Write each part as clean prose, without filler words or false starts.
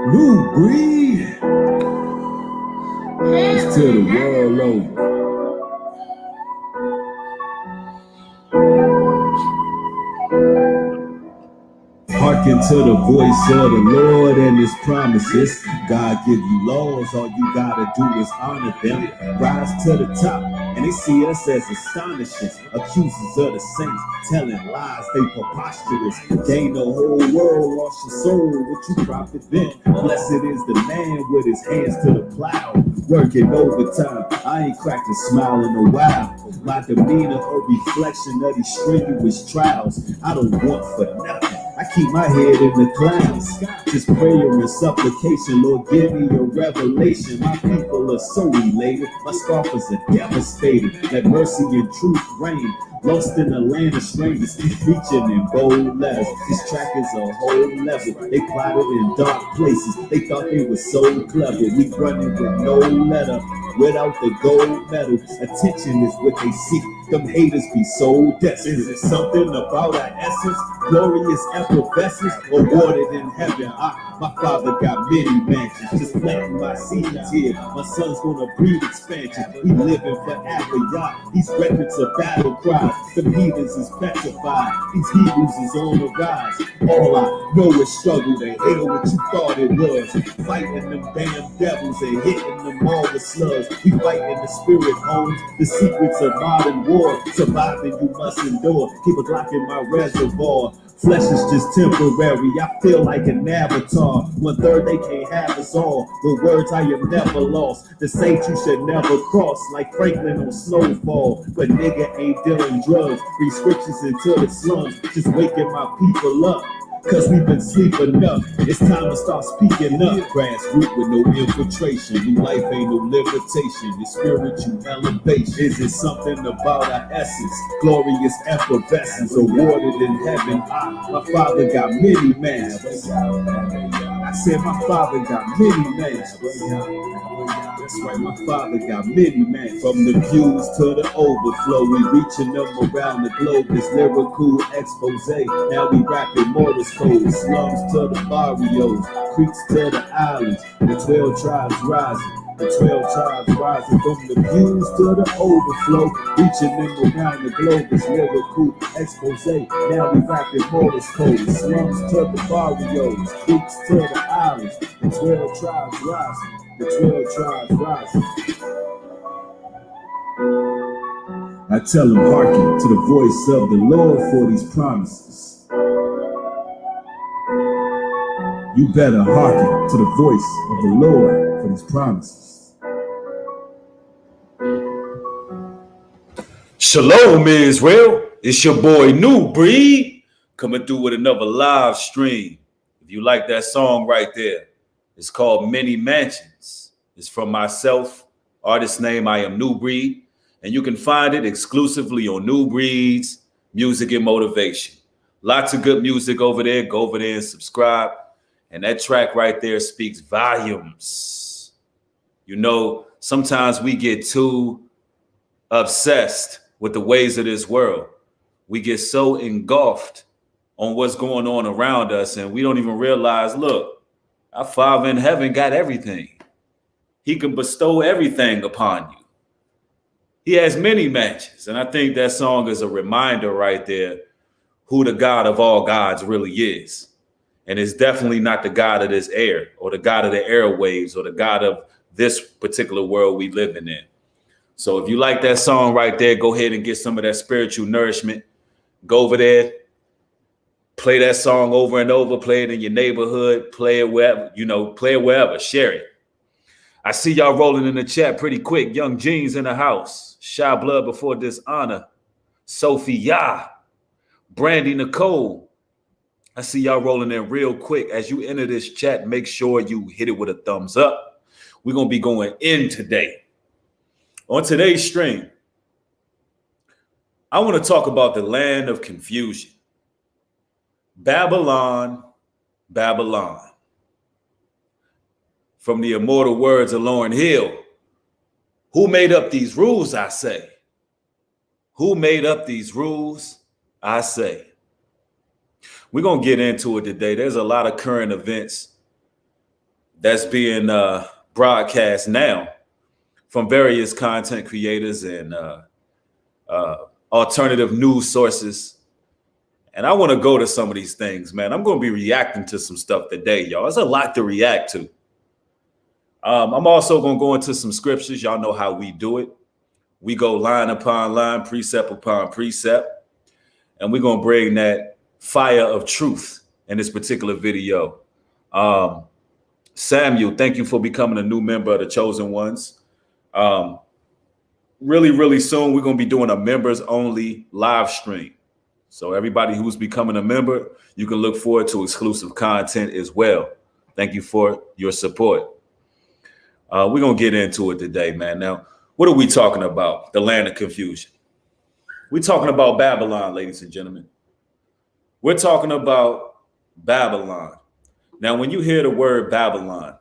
New breed. It's to the world over. Hearken to the voice of the Lord and his promises. God give you laws, all you gotta do is honor them. Rise to the top, and they see us as astonishing. Accusers of the saints, telling lies, they preposterous. Gain the whole world, lost your soul, what you profit then? Blessed is the man with his hands to the plow, working overtime. I ain't cracked a smile in a while. My demeanor a reflection of these strenuous trials. I don't want for nothing, I keep my head in the clouds, just prayer and supplication. Lord, give me a revelation. My people are so elated, my scoffers are devastated. Let mercy and truth reign. Lost in a land of strangers, preaching in bold letters. This track is a whole level. They plotted in dark places. They thought they were so clever. We running with no letter, without the gold medal. Attention is what they seek. Them haters be so desperate. Is it something about our essence? Glorious effervescence, awarded in heaven. My father got many mansions, just planting my seeds here. My son's gonna breed expansion. We living forever, y'all. These records are battle cries. Them heathens is petrified. These Hebrews is on the rise. All I know is struggle. They hate what you thought it was. Fighting them damn devils and hitting them all with slugs. We fighting the spirit homes, the secrets of modern war. Surviving you must endure. Keep a Glock in my reservoir. Flesh is just temporary. I feel like an avatar. 1/3 they can't have us all. The words I have never lost. The saint you should never cross. Like Franklin on Snowfall. But nigga ain't dealing drugs. Prescriptions into the slums. Just waking my people up, cause we've been sleeping up. It's time to start speaking up. Grassroots with no infiltration. New life ain't no limitation. It's spiritual elevation. Is it something about our essence? Glorious effervescence awarded in heaven. My father got many mansions. I said my father got many mansions. That's right, my father got many mansions. From the views to the overflow, we reaching them around the globe. This lyrical expose. Now we rapping Morris code. Slums to the barrios, creeks to the islands. The 12 tribes rising. The 12 tribes rising from the views to the overflow, reaching them around the globe. This lyrical expose. Now we rapping Morris code. Slums to the barrios, creeks to the islands. The 12 tribes rising. The 12 tribes rising. I tell them hearken to the voice of the Lord for these promises. You better hearken to the voice of the Lord for these promises. Shalom, Israel. It's your boy New Breed coming through with another live stream. If you like that song right there, it's called Many Mansions. It's from myself, artist name I am New Breed, and you can find it exclusively on New Breed's Music and Motivation. Lots of good music over there. Go over there and subscribe. And that track right there speaks volumes. You know, sometimes we get too obsessed with the ways of this world. We get so engulfed on what's going on around us, and we don't even realize, look, our Father in heaven got everything. He can bestow everything upon you. He has many mansions. And I think that song is a reminder right there who the God of all gods really is. And it's definitely not the God of this air or the God of the airwaves or the God of this particular world we living in. So if you like that song right there, go ahead and get some of that spiritual nourishment. Go over there, play that song over and over, play it in your neighborhood, play it wherever, play it wherever, share it. I see y'all rolling in the chat pretty quick. Young Jeans in the house. Shy Blood Before Dishonor. Sophia. Brandy Nicole. I see y'all rolling in real quick. As you enter this chat, make sure you hit it with a thumbs up. We're going to be going in today. On today's stream, I want to talk about the land of confusion. Babylon, Babylon. From the immortal words of Lauryn Hill, who made up these rules, I say? Who made up these rules, I say? We're going to get into it today. There's a lot of current events that's being broadcast now from various content creators and alternative news sources. And I want to go to some of these things, man. I'm going to be reacting to some stuff today, y'all. There's a lot to react to. I'm also going to go into some scriptures. Y'all know how we do it. We go line upon line, precept upon precept. And we're going to bring that fire of truth in this particular video. Samuel, thank you for becoming a new member of the Chosen Ones. Really, really soon, we're going to be doing a members only live stream. So everybody who's becoming a member, you can look forward to exclusive content as well. Thank you for your support. We're going to get into it today, man. Now, what are we talking about? The land of confusion. We're talking about Babylon, ladies and gentlemen. We're talking about Babylon. Now, when you hear the word Babylon,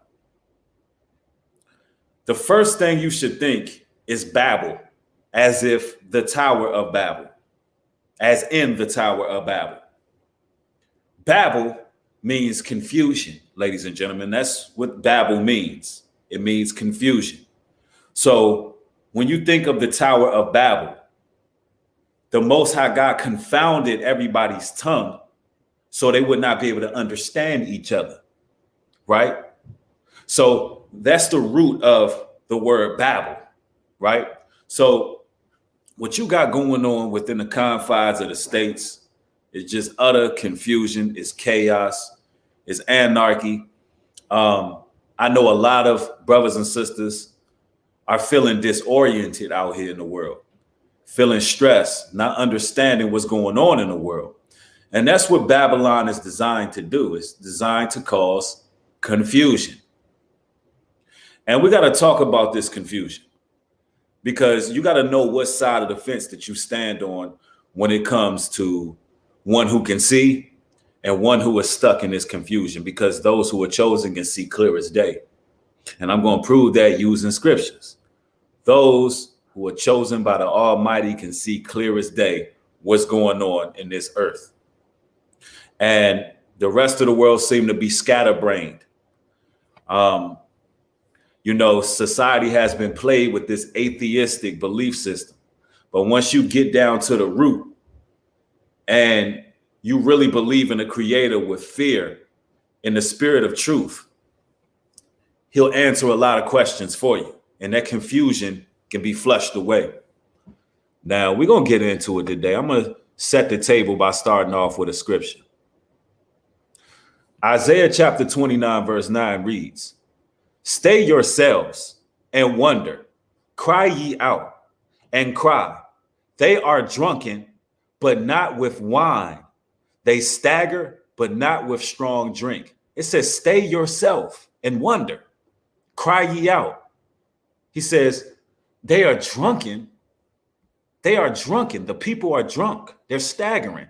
the first thing you should think is Babel, as if the Tower of Babel, as in the Tower of Babel. Babel means confusion, ladies and gentlemen. That's what Babel means. It means confusion. So when you think of the Tower of Babel, the Most High God confounded everybody's tongue so they would not be able to understand each other, right? So that's the root of the word Babel, right? So what you got going on within the confines of the states is just utter confusion, it's chaos, it's anarchy. I know a lot of brothers and sisters are feeling disoriented out here in the world, feeling stressed, not understanding what's going on in the world. And that's what Babylon is designed to do. It's designed to cause confusion. And we got to talk about this confusion because you got to know what side of the fence that you stand on when it comes to one who can see and one who is stuck in this confusion, because those who are chosen can see clear as day. And I'm going to prove that using scriptures. Those who are chosen by the Almighty can see clear as day what's going on in this earth. And the rest of the world seem to be scatterbrained. Society has been played with this atheistic belief system. But once you get down to the root and you really believe in the Creator with fear, in the spirit of truth, He'll answer a lot of questions for you. And that confusion can be flushed away. Now, we're going to get into it today. I'm going to set the table by starting off with a scripture. Isaiah chapter 29, verse 9 reads, "Stay yourselves and wonder, cry ye out and cry. They are drunken, but not with wine. They stagger, but not with strong drink." It says, stay yourself and wonder, cry ye out. He says, they are drunken. They are drunken. The people are drunk. They're staggering,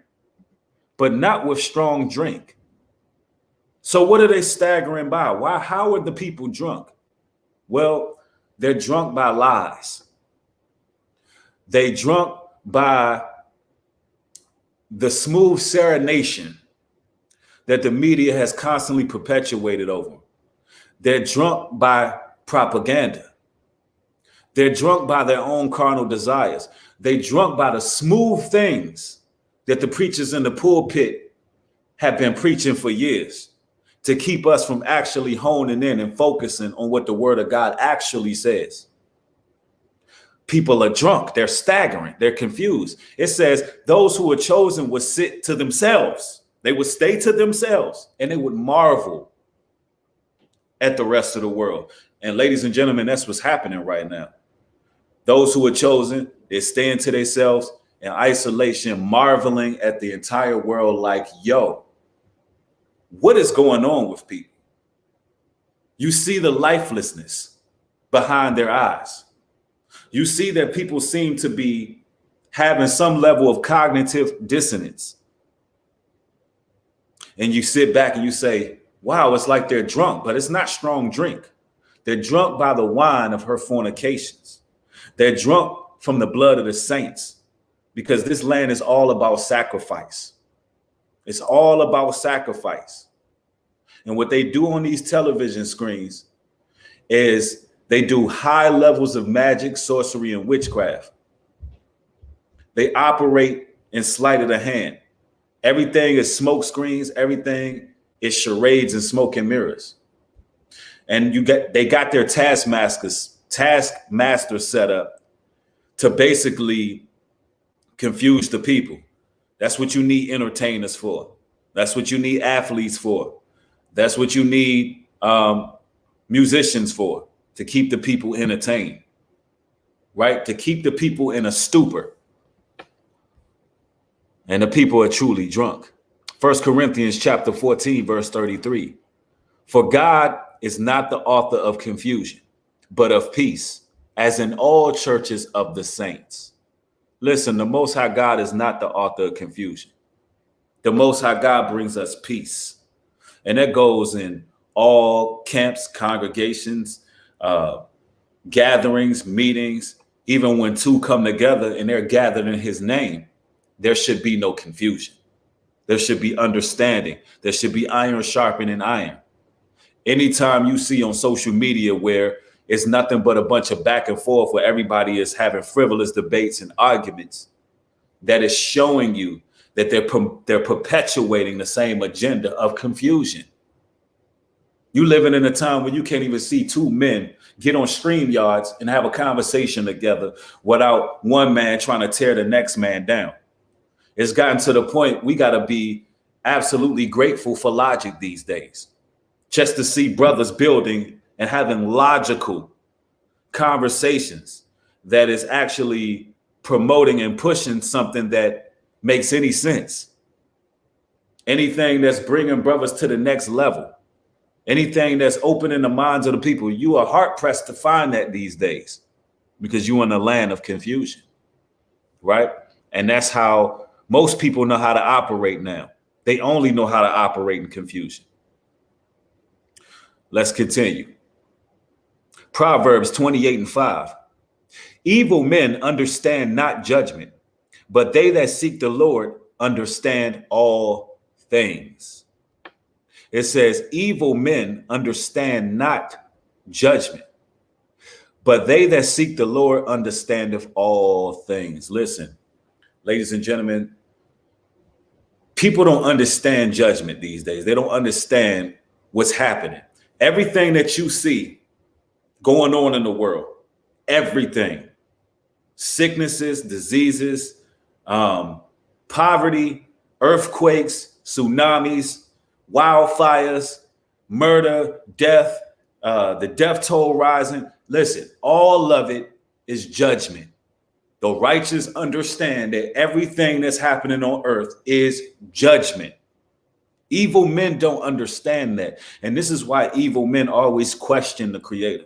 but not with strong drink. So what are they staggering by? Why? How are the people drunk? Well, they're drunk by lies. They drunk by the smooth serenation that the media has constantly perpetuated over them. They're drunk by propaganda. They're drunk by their own carnal desires. They're drunk by the smooth things that the preachers in the pulpit have been preaching for years to keep us from actually honing in and focusing on what the word of God actually says. People are drunk. They're staggering. They're confused. It says those who are chosen would sit to themselves. They would stay to themselves and they would marvel at the rest of the world. And ladies and gentlemen, that's what's happening right now. Those who are chosen, they're staying to themselves in isolation, marveling at the entire world like, yo, what is going on with people? You see the lifelessness behind their eyes. You see that people seem to be having some level of cognitive dissonance. And you sit back and you say, wow, it's like they're drunk, but it's not strong drink. They're drunk by the wine of her fornications. They're drunk from the blood of the saints, because this land is all about sacrifice. It's all about sacrifice. And what they do on these television screens is they do high levels of magic, sorcery, and witchcraft. They operate in sleight of the hand. Everything is smoke screens. Everything is charades and smoke and mirrors. And they got their taskmasters set up to basically confuse the people. That's what you need entertainers for. That's what you need athletes for. That's what you need musicians for, to keep the people entertained, right? To keep the people in a stupor. And the people are truly drunk. 1 Corinthians chapter 14, verse 33. For God is not the author of confusion, but of peace, as in all churches of the saints. Listen, the Most High God is not the author of confusion. The Most High God brings us peace. And that goes in all camps, congregations, gatherings, meetings. Even when two come together and they're gathered in his name, there should be no confusion. There should be understanding. There should be iron sharpening iron. Anytime you see on social media where it's nothing but a bunch of back and forth, where everybody is having frivolous debates and arguments, that is showing you that they're perpetuating the same agenda of confusion. You living in a time where you can't even see two men get on StreamYards and have a conversation together without one man trying to tear the next man down. It's gotten to the point we got to be absolutely grateful for logic these days. Just to see brothers building and having logical conversations that is actually promoting and pushing something that makes any sense. Anything that's bringing brothers to the next level. Anything that's opening the minds of the people. You are hard pressed to find that these days because you're in a land of confusion, right? And that's how most people know how to operate now. They only know how to operate in confusion. Let's continue. Proverbs 28:5. Evil men understand not judgment, but they that seek the Lord understand all things. It says, evil men understand not judgment, but they that seek the Lord understandeth all things. Listen, ladies and gentlemen, people don't understand judgment these days. They don't understand what's happening. Everything that you see going on in the world, everything, sicknesses, diseases, poverty, earthquakes, tsunamis, wildfires, murder, death, the death toll rising. Listen, all of it is judgment. The righteous understand that everything that's happening on earth is judgment. Evil men don't understand that. And this is why evil men always question the Creator.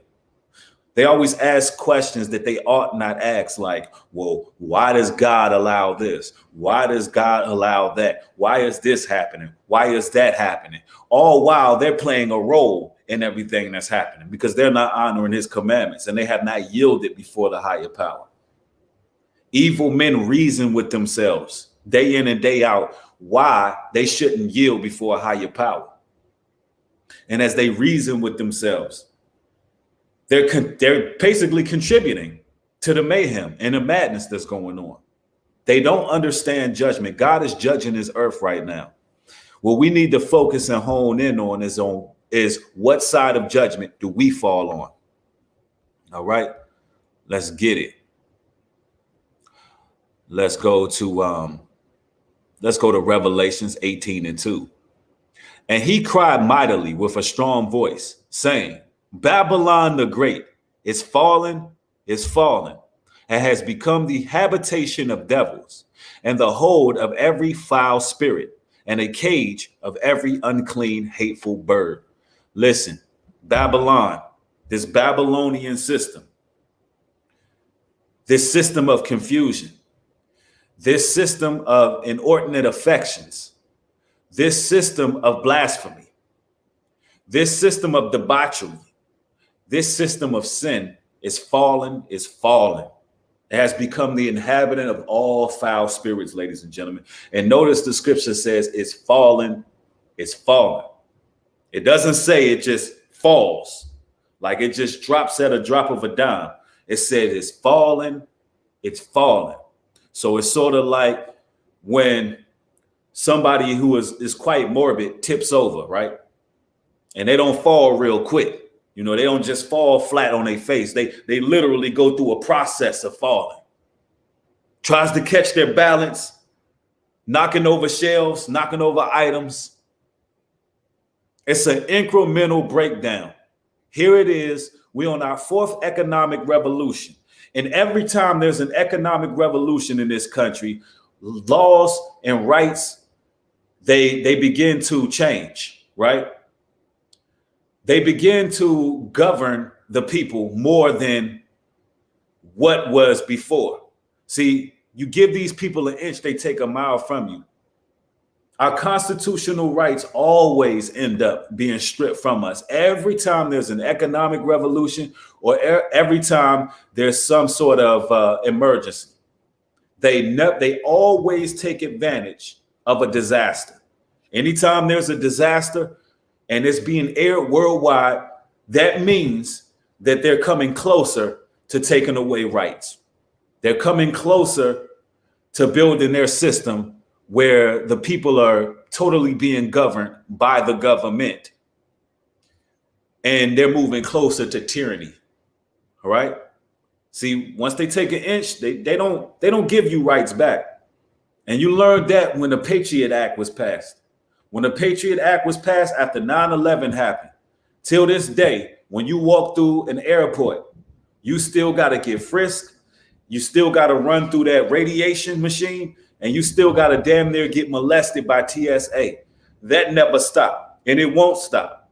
They always ask questions that they ought not ask, like, well, why does God allow this? Why does God allow that? Why is this happening? Why is that happening? All while they're playing a role in everything that's happening because they're not honoring his commandments and they have not yielded before the higher power. Evil men reason with themselves day in and day out why they shouldn't yield before a higher power. And as they reason with themselves, they're basically contributing to the mayhem and the madness that's going on. They don't understand judgment. God is judging his earth right now. What we need to focus and hone in on is what side of judgment do we fall on? All right, let's get it. Let's go to Revelations 18:2. And he cried mightily with a strong voice, saying, Babylon the Great is fallen, and has become the habitation of devils, and the hold of every foul spirit, and a cage of every unclean, hateful bird. Listen, Babylon, this Babylonian system, this system of confusion, this system of inordinate affections, this system of blasphemy, this system of debauchery, this system of sin is fallen. It has become the inhabitant of all foul spirits, ladies and gentlemen. And notice the scripture says it's fallen. It doesn't say it just falls, like it just drops at a drop of a dime. It said it's falling, it's falling. So it's sort of like when somebody who is quite morbid tips over, right? And they don't fall real quick. You know, they don't just fall flat on their face. They literally go through a process of falling. Tries to catch their balance, knocking over shelves, knocking over items. It's an incremental breakdown. Here it is. We're on our fourth economic revolution. And every time there's an economic revolution in this country, laws and rights, they begin to change, right? They begin to govern the people more than what was before. See, you give these people an inch, they take a mile from you. Our constitutional rights always end up being stripped from us. Every time there's an economic revolution or every time there's some sort of emergency, they always take advantage of a disaster. Anytime there's a disaster and it's being aired worldwide, that means that they're coming closer to taking away rights. They're coming closer to building their system where the people are totally being governed by the government. And they're moving closer to tyranny. All right. See, once they take an inch, they don't give you rights back. And you learned that when the Patriot Act was passed. When the Patriot Act was passed after 9/11 happened, till this day, when you walk through an airport, you still got to get frisked. You still got to run through that radiation machine, and you still got to damn near get molested by TSA. That never stopped, and it won't stop.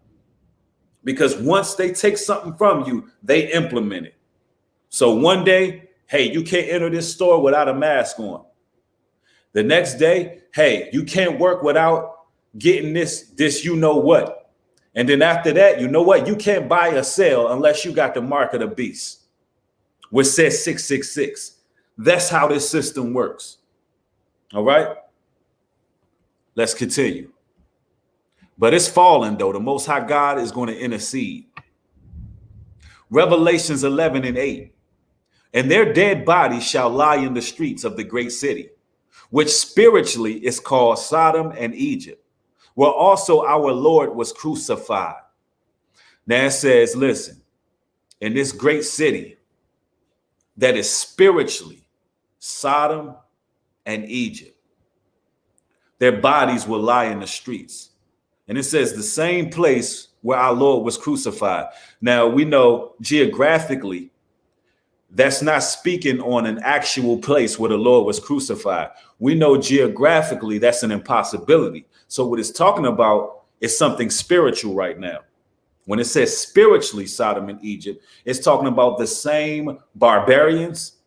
Because once they take something from you, they implement it. So one day, hey, you can't enter this store without a mask on. The next day, hey, you can't work without getting this you know what. And then after that, you know what? You can't buy or sell unless you got the mark of the beast, which says 666. That's how this system works. All right. Let's continue. But it's falling, though. The Most High God is going to intercede. Revelations 11:8. And their dead bodies shall lie in the streets of the great city, which spiritually is called Sodom and Egypt, where also our Lord was crucified. Now it says, listen, in this great city that is spiritually Sodom and Egypt, their bodies will lie in the streets. And it says the same place where our Lord was crucified. Now we know geographically, that's not speaking on an actual place where the Lord was crucified. We know geographically that's an impossibility. So what it's talking about is something spiritual right now. When it says spiritually Sodom and Egypt, it's talking about the same barbarians,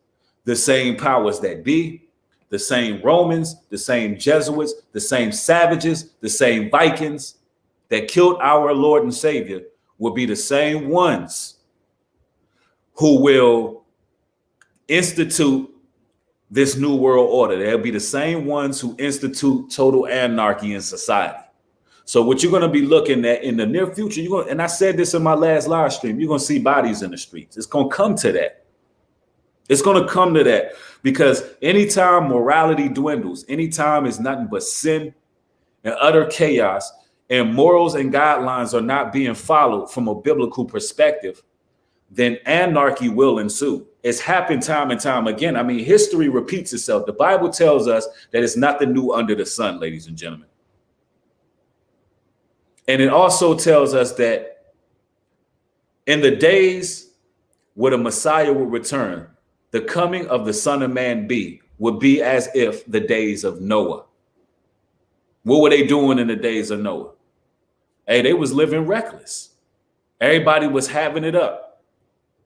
the same powers that be, the same Romans, the same Jesuits, the same savages, the same Vikings that killed our Lord and Savior will be the same ones who will institute this new world order. They'll be the same ones who institute total anarchy in society. So what you're going to be looking at in the near future, and I said this in my last live stream, you're going to see bodies in the streets. It's going to come to that. It's going to come to that because anytime morality dwindles, anytime it's nothing but sin and utter chaos and morals and guidelines are not being followed from a biblical perspective, then anarchy will ensue. It's happened time and time again. I mean, history repeats itself. The Bible tells us that it's nothing new under the sun, ladies and gentlemen. And it also tells us that in the days where the Messiah will return, the coming of the Son of Man would be as if the days of Noah. What were they doing in the days of Noah? Hey, they was living reckless. Everybody was having it up.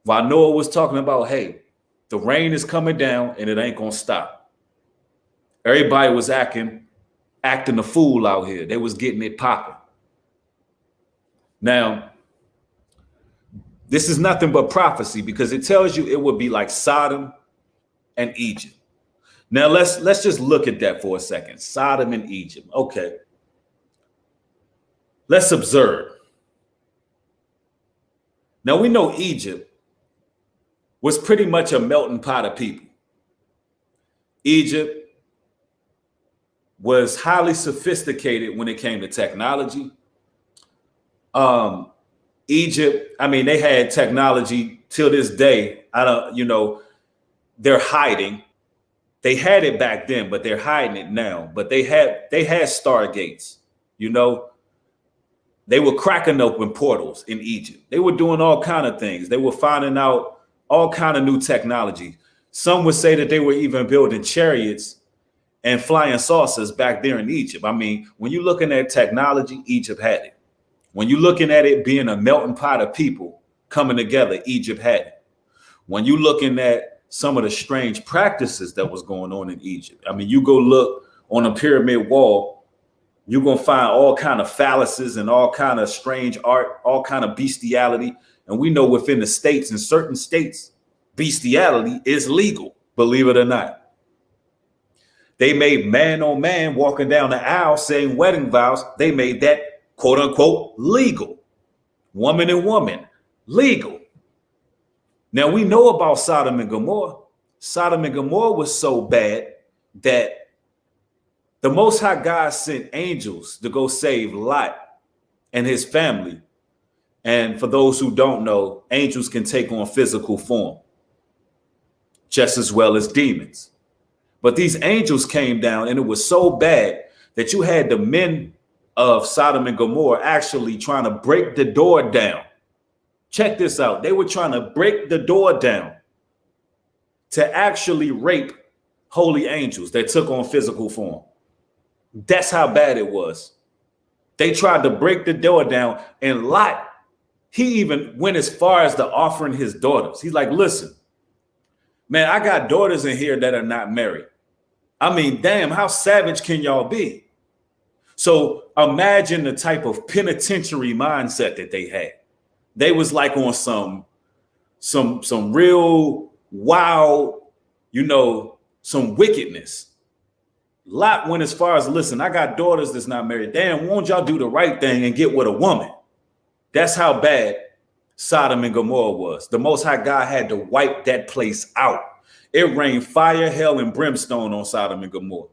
While Noah was talking about, hey, the rain is coming down and it ain't going to stop. Everybody was acting a fool out here. They was getting it popping. Now, this is nothing but prophecy because it tells you it would be like Sodom and Egypt. Now, let's just look at that for a second. Sodom and Egypt. Okay. Let's observe. Now we know Egypt was pretty much a melting pot of people. Egypt was highly sophisticated when it came to technology. Egypt, I mean, they had technology till this day. They're hiding. They had it back then, but they're hiding it now. But they had stargates, They were cracking open portals in Egypt. They were doing all kind of things. They were finding out all kind of new technology. Some would say that they were even building chariots and flying saucers back there in Egypt. I mean, when you're looking at technology, Egypt had it. When you're looking at it being a melting pot of people coming together, Egypt had it. When you're looking at some of the strange practices that was going on in Egypt, I mean, you go look on a pyramid wall, you're going to find all kind of phalluses and all kind of strange art, all kind of bestiality. And we know within the states, in certain states, bestiality is legal, believe it or not. They made man on man walking down the aisle saying wedding vows. They made that quote unquote legal. Woman and woman, legal. Now we know about Sodom and Gomorrah. Sodom and Gomorrah was so bad that the Most High God sent angels to go save Lot and his family. And for those who don't know, angels can take on physical form, just as well as demons. But these angels came down, and it was so bad that you had the men of Sodom and Gomorrah actually trying to break the door down. Check this out. They were trying to break the door down to actually rape holy angels that took on physical form. That's how bad it was. They tried to break the door down, and Lot, he even went as far as to offering his daughters. He's like, listen, man, I got daughters in here that are not married. I mean, damn, how savage can y'all be? So imagine the type of penitentiary mindset that they had. They was like on some real wild, some wickedness. Lot went as far as, listen, I got daughters that's not married. Damn, won't y'all do the right thing and get with a woman? That's how bad Sodom and Gomorrah was. The Most High God had to wipe that place out. It rained fire, hell, and brimstone on Sodom and Gomorrah.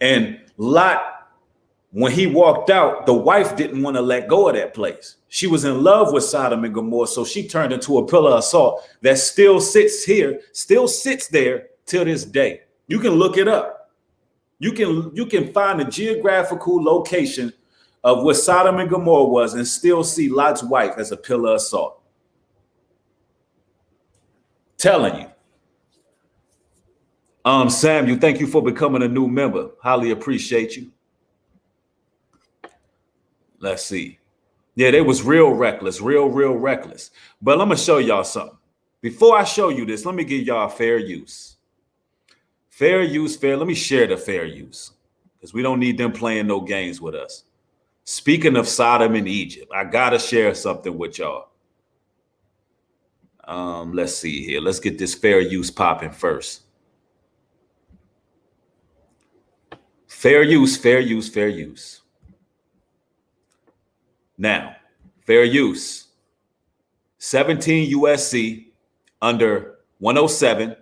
And Lot, when he walked out, the wife didn't want to let go of that place. She was in love with Sodom and Gomorrah, so she turned into a pillar of salt that still sits there till this day. You can look it up. You can find the geographical location of where Sodom and Gomorrah was and still see Lot's wife as a pillar of salt. Telling you. Samuel, thank you for becoming a new member. Highly appreciate you. Let's see. Yeah, they was real reckless. But I'm going to show y'all something. Before I show you this, let me give y'all fair use. Let me share the fair use, because we don't need them playing no games with us. Speaking of Sodom and Egypt, I got to share something with y'all. Let's see here. Let's get this fair use popping first. Fair use. Now, fair use. 17 USC under 107,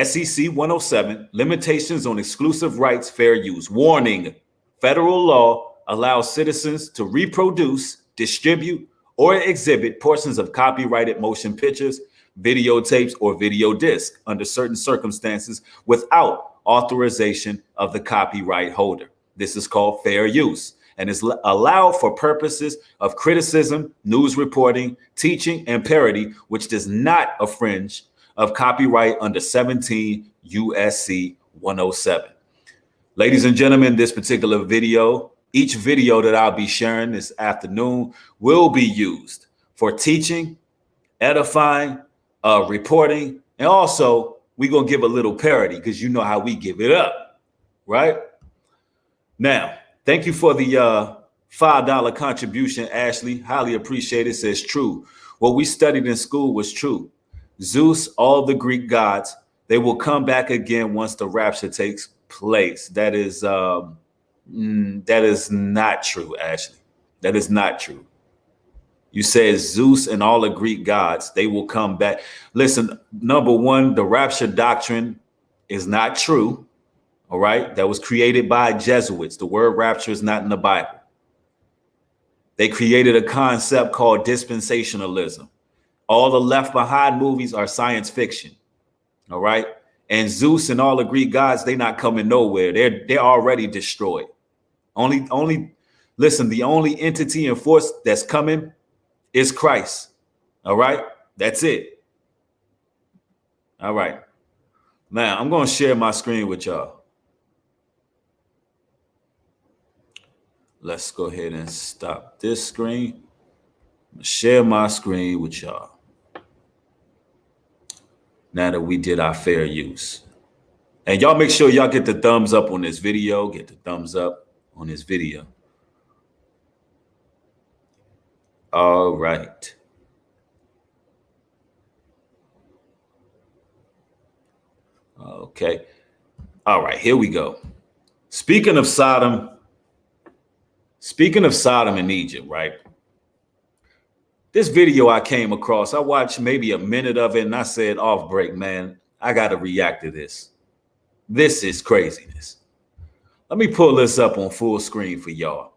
SEC 107, limitations on exclusive rights, fair use. Warning, federal law allows citizens to reproduce, distribute, or exhibit portions of copyrighted motion pictures, videotapes, or video discs under certain circumstances without authorization of the copyright holder. This is called fair use and is allowed for purposes of criticism, news reporting, teaching, and parody, which does not infringe of copyright under 17 USC 107. Ladies and gentlemen, this particular video, each video that I'll be sharing this afternoon will be used for teaching, edifying, reporting, and also we're going to give a little parody because you know how we give it up, right? Now, thank you for the $5 contribution, Ashley. Highly appreciate it. Says true. What we studied in school was true. Zeus, all the Greek gods, they will come back again once the rapture takes place. That is not true, Ashley. That is not true. You said Zeus and all the Greek gods, they will come back. Listen, number one, the rapture doctrine is not true. All right. That was created by Jesuits. The word rapture is not in the Bible. They created a concept called dispensationalism. All the Left Behind movies are science fiction. All right. And Zeus and all the Greek gods, they're not coming nowhere. They're already destroyed. Listen, the only entity and force that's coming is Christ. All right. That's it. All right. Now I'm going to share my screen with y'all. Let's go ahead and stop this screen. Share my screen with y'all. Now that we did our fair use. And y'all make sure y'all get the thumbs up on this video. Get the thumbs up on this video. All right. Okay. All right, here we go. Speaking of Sodom and Egypt, right? This video I came across, I watched maybe a minute of it and I said, off break, man, I got to react to this. This is craziness. Let me pull this up on full screen for y'all.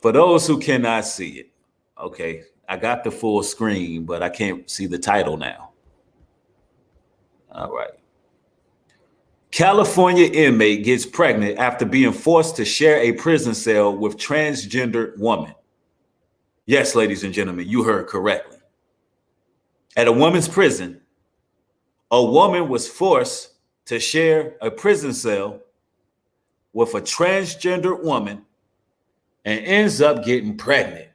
For those who cannot see it, okay, I got the full screen, but I can't see the title now. All right. California inmate gets pregnant after being forced to share a prison cell with transgender woman. Yes, ladies and gentlemen, you heard correctly. At a woman's prison, a woman was forced to share a prison cell with a transgender woman and ends up getting pregnant.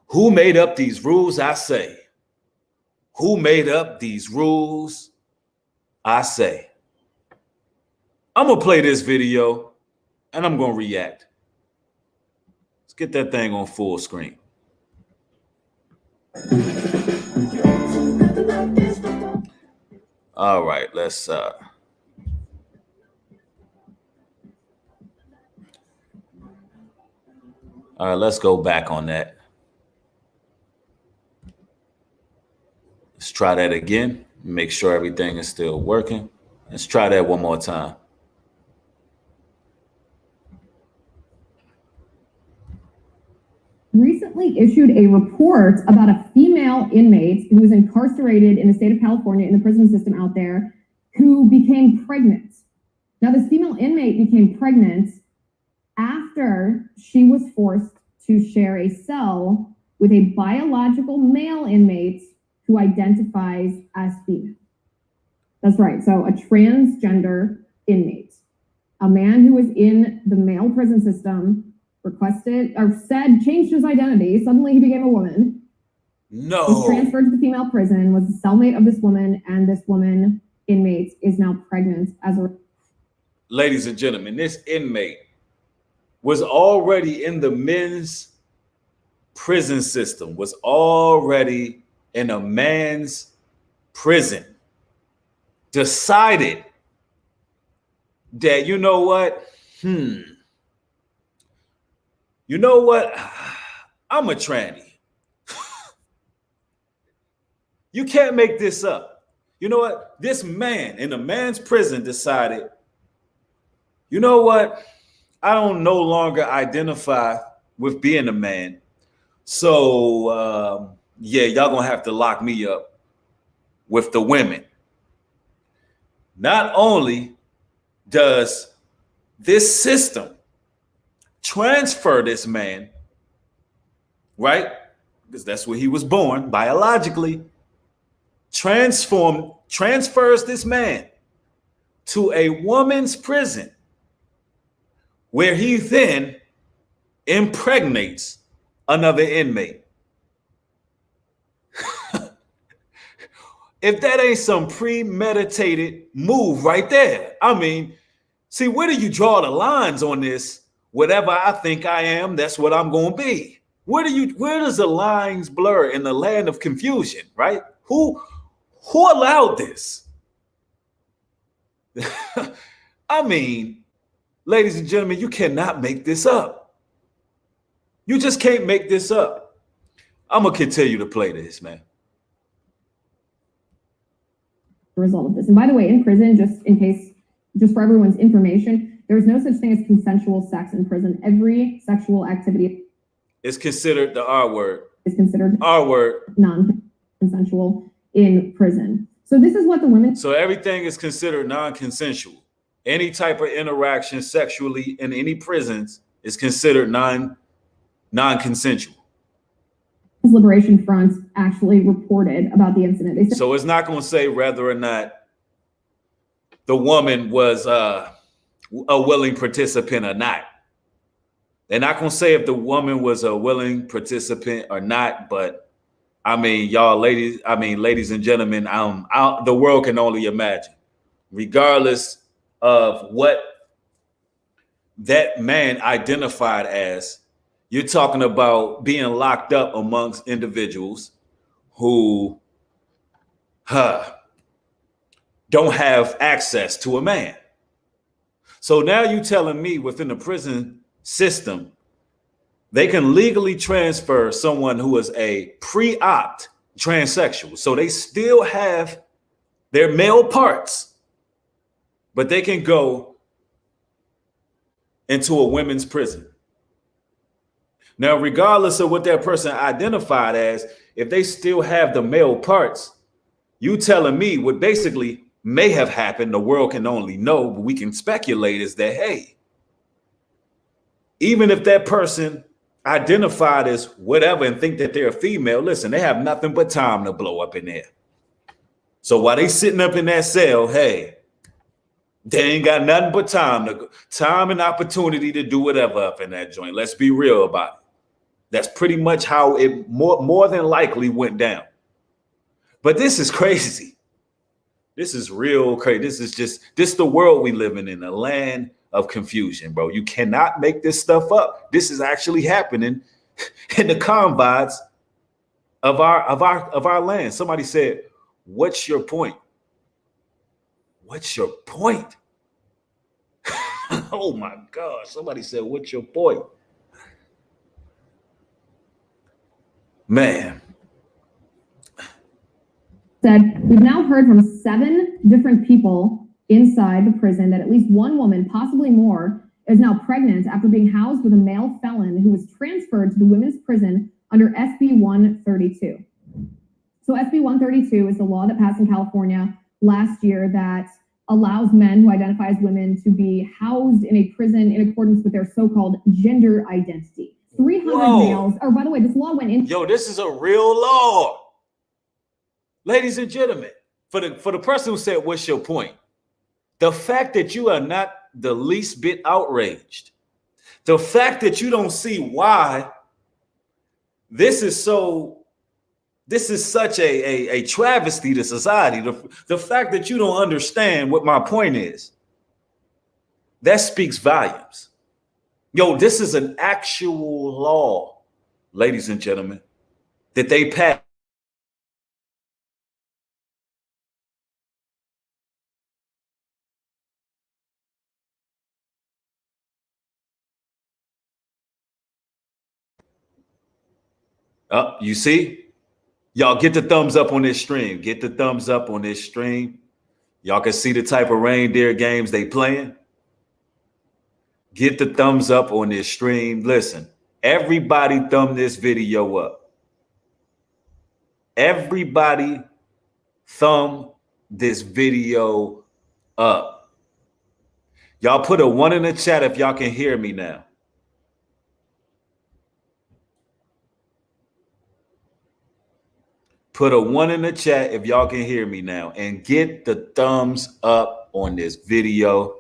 Who made up these rules, I say? Who made up these rules, I say? I'm going to play this video and I'm going to react. Let's get that thing on full screen. All right, let's all right, let's go back on that. Let's try that again. Make sure everything is still working. Let's try that one more time. Recently issued a report about a female inmate who was incarcerated in the state of California in the prison system out there who became pregnant. Now, this female inmate became pregnant after she was forced to share a cell with a biological male inmate who identifies as female. That's right. So a transgender inmate, a man who was in the male prison system, requested or said, changed his identity. Suddenly he became a woman. No. Was transferred to the female prison, was the cellmate of this woman, and this woman inmate is now pregnant as a... Ladies and gentlemen, this inmate was already in the men's prison system, was already in a man's prison, decided that, you know what? You know what? I'm a tranny. You can't make this up. You know what? This man in a man's prison decided, you know what? I don't no longer identify with being a man. So, yeah, y'all gonna have to lock me up with the women. Not only does this system transfer this man, right? Because that's where he was born, biologically, transfers this man to a woman's prison where he then impregnates another inmate. If that ain't some premeditated move right there. I mean, see, where do you draw the lines on this? Whatever I think I am, that's what I'm going to be. Where does the lines blur in the land of confusion, right? Who allowed this? I mean, ladies and gentlemen, you cannot make this up. You just can't make this up. I'm going to continue to play this, man. The result of this. And by the way, in prison, just for everyone's information, there's no such thing as consensual sex in prison. Every sexual activity is considered the R word. Is considered R word. Non-consensual in prison. So this is what the women. So everything is considered non-consensual. Any type of interaction sexually in any prisons is considered non-consensual. Liberation Front actually reported about the incident. They said, so it's not going to say whether or not the woman was a willing participant or not. They're not going to say if the woman was a willing participant or not. But I mean, y'all, ladies and gentlemen, the world can only imagine, regardless of what that man identified as. You're talking about being locked up amongst individuals who don't have access to a man. So now you're telling me within the prison system, they can legally transfer someone who is a pre-opt transsexual. So they still have their male parts, but they can go into a women's prison. Now, regardless of what that person identified as, if they still have the male parts, you telling me what basically may have happened, the world can only know, but we can speculate, is that, hey, even if that person identified as whatever and think that they're a female, listen, they have nothing but time to blow up in there. So while they sitting up in that cell, hey, they ain't got nothing but time and opportunity to do whatever up in that joint. Let's be real about it. That's pretty much how it more than likely went down. But this is crazy. This is real crazy. This is the world we living in, a land of confusion, bro. You cannot make this stuff up. This is actually happening in the confines of our land. Somebody said, "What's your point?" What's your point? Oh my God. Somebody said, "What's your point?" Man. Said, we've now heard from 7 different people inside the prison that at least one woman, possibly more, is now pregnant after being housed with a male felon who was transferred to the women's prison under SB 132. So SB 132 is the law that passed in California last year that allows men who identify as women to be housed in a prison in accordance with their so-called gender identity. 300 males, or by the way, this law went in. Yo, this is a real law. Ladies and gentlemen, for the person who said, "What's your point?" The fact that you are not the least bit outraged, the fact that you don't see why this is such a travesty to society, the fact that you don't understand what my point is, that speaks volumes. Yo, this is an actual law, ladies and gentlemen, that they passed. You see? Y'all get the thumbs up on this stream. Get the thumbs up on this stream. Y'all can see the type of reindeer games they playing. Get the thumbs up on this stream. Listen, everybody thumb this video up. Everybody thumb this video up. Y'all put a 1 in the chat if y'all can hear me now. Put a 1 in the chat if y'all can hear me now, and get the thumbs up on this video.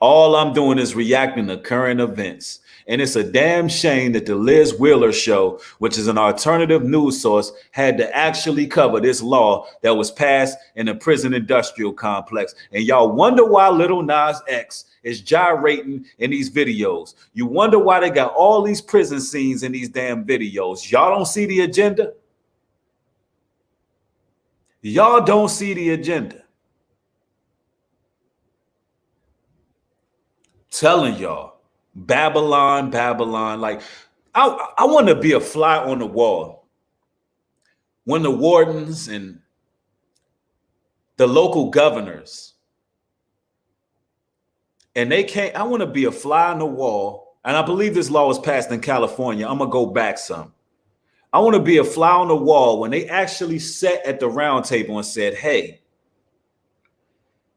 All I'm doing is reacting to current events. And it's a damn shame that the Liz Wheeler show, which is an alternative news source, had to actually cover this law that was passed in the prison industrial complex. And y'all wonder why Lil Nas X is gyrating in these videos. You wonder why they got all these prison scenes in these damn videos. Y'all don't see the agenda? Y'all don't see the agenda. Telling y'all, Babylon, like I want to be a fly on the wall when the wardens and the local governors, and they can't. I want to be a fly on the wall, and I believe this law was passed in California. I'm gonna go back some. I want to be a fly on the wall when they actually sat at the round table and said, hey,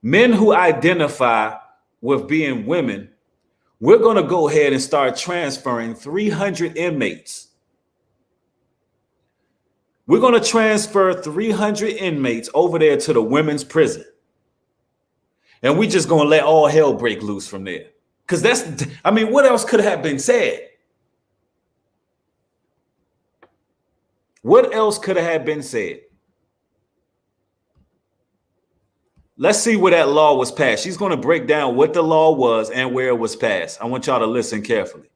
men who identify with being women, we're going to go ahead and start transferring 300 inmates. We're going to transfer 300 inmates over there to the women's prison. And we just going to let all hell break loose from there. Because what else could have been said? What else could have been said? Let's see where that law was passed. She's going to break down what the law was and where it was passed. I want y'all to listen carefully.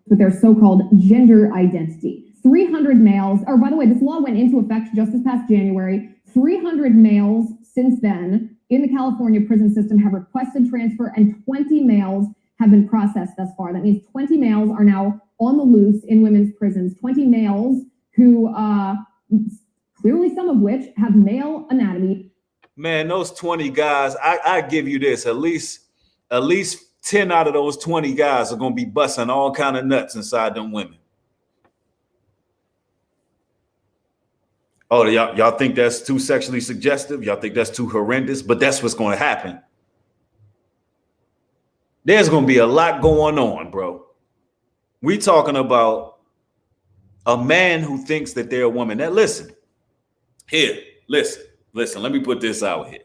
With their so-called gender identity. 300 males, or by the way, this law went into effect just this past January. 300 males since then in the California prison system have requested transfer, and 20 males have been processed thus far. That means 20 males are now on the loose in women's prisons. 20 males who, clearly some of which have male anatomy. Man, those 20 guys, I give you this, at least 10 out of those 20 guys are going to be busting all kind of nuts inside them women. Oh, y'all think that's too sexually suggestive? Y'all think that's too horrendous? But that's what's going to happen. There's going to be a lot going on, bro. We talking about a man who thinks that they're a woman. Now, listen. Here, listen. Let me put this out here.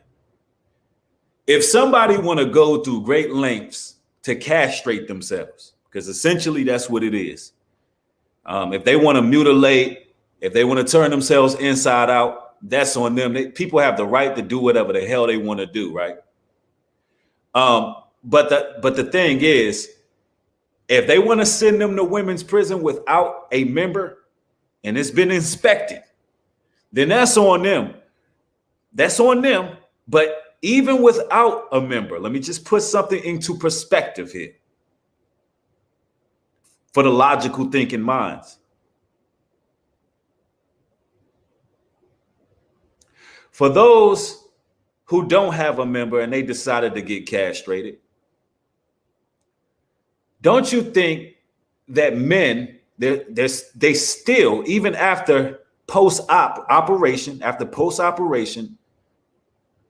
If somebody want to go through great lengths to castrate themselves, because essentially that's what it is. If they want to mutilate, if they want to turn themselves inside out, that's on them. People have the right to do whatever the hell they want to do, right? But the thing is, if they want to send them to women's prison without a member and it's been inspected, then that's on them. That's on them. But even without a member, let me just put something into perspective here for the logical thinking minds. For those who don't have a member and they decided to get castrated, don't you think that men, they still, even after post-operation,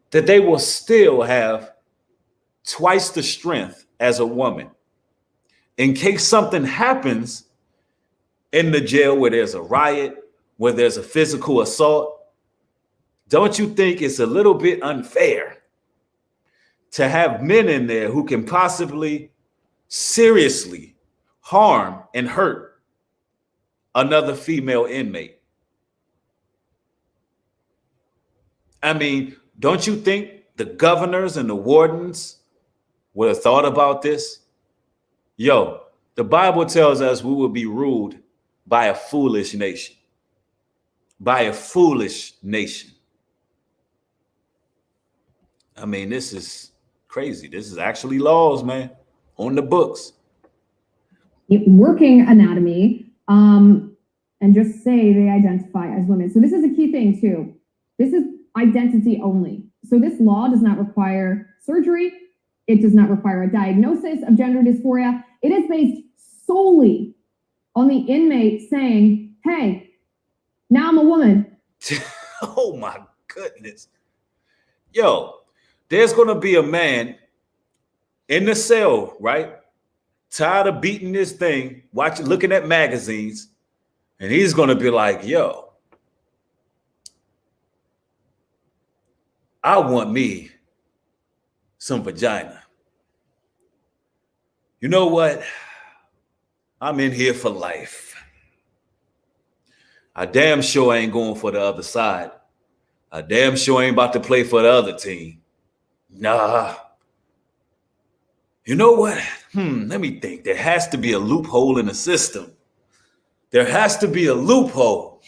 that they will still have twice the strength as a woman in case something happens in the jail where there's a riot, where there's a physical assault? Don't you think it's a little bit unfair to have men in there who can possibly seriously harm and hurt another female inmate? I mean, don't you think the governors and the wardens would have thought about this? Yo, the Bible tells us we will be ruled by a foolish nation. By a foolish nation. I mean, this is crazy. This is actually laws, man, on the books. Working anatomy, and just say they identify as women. So this is a key thing too. This is identity only. So this law does not require surgery. It does not require a diagnosis of gender dysphoria. It is based solely on the inmate saying, hey, now I'm a woman. Oh my goodness. Yo, there's going to be a man in the cell, right? Tired of beating this thing, looking at magazines, and he's going to be like, yo, I want me some vagina. You know what? I'm in here for life. I damn sure ain't going for the other side. I damn sure ain't about to play for the other team. Nah. You know what? Let me think. There has to be a loophole in the system. There has to be a loophole.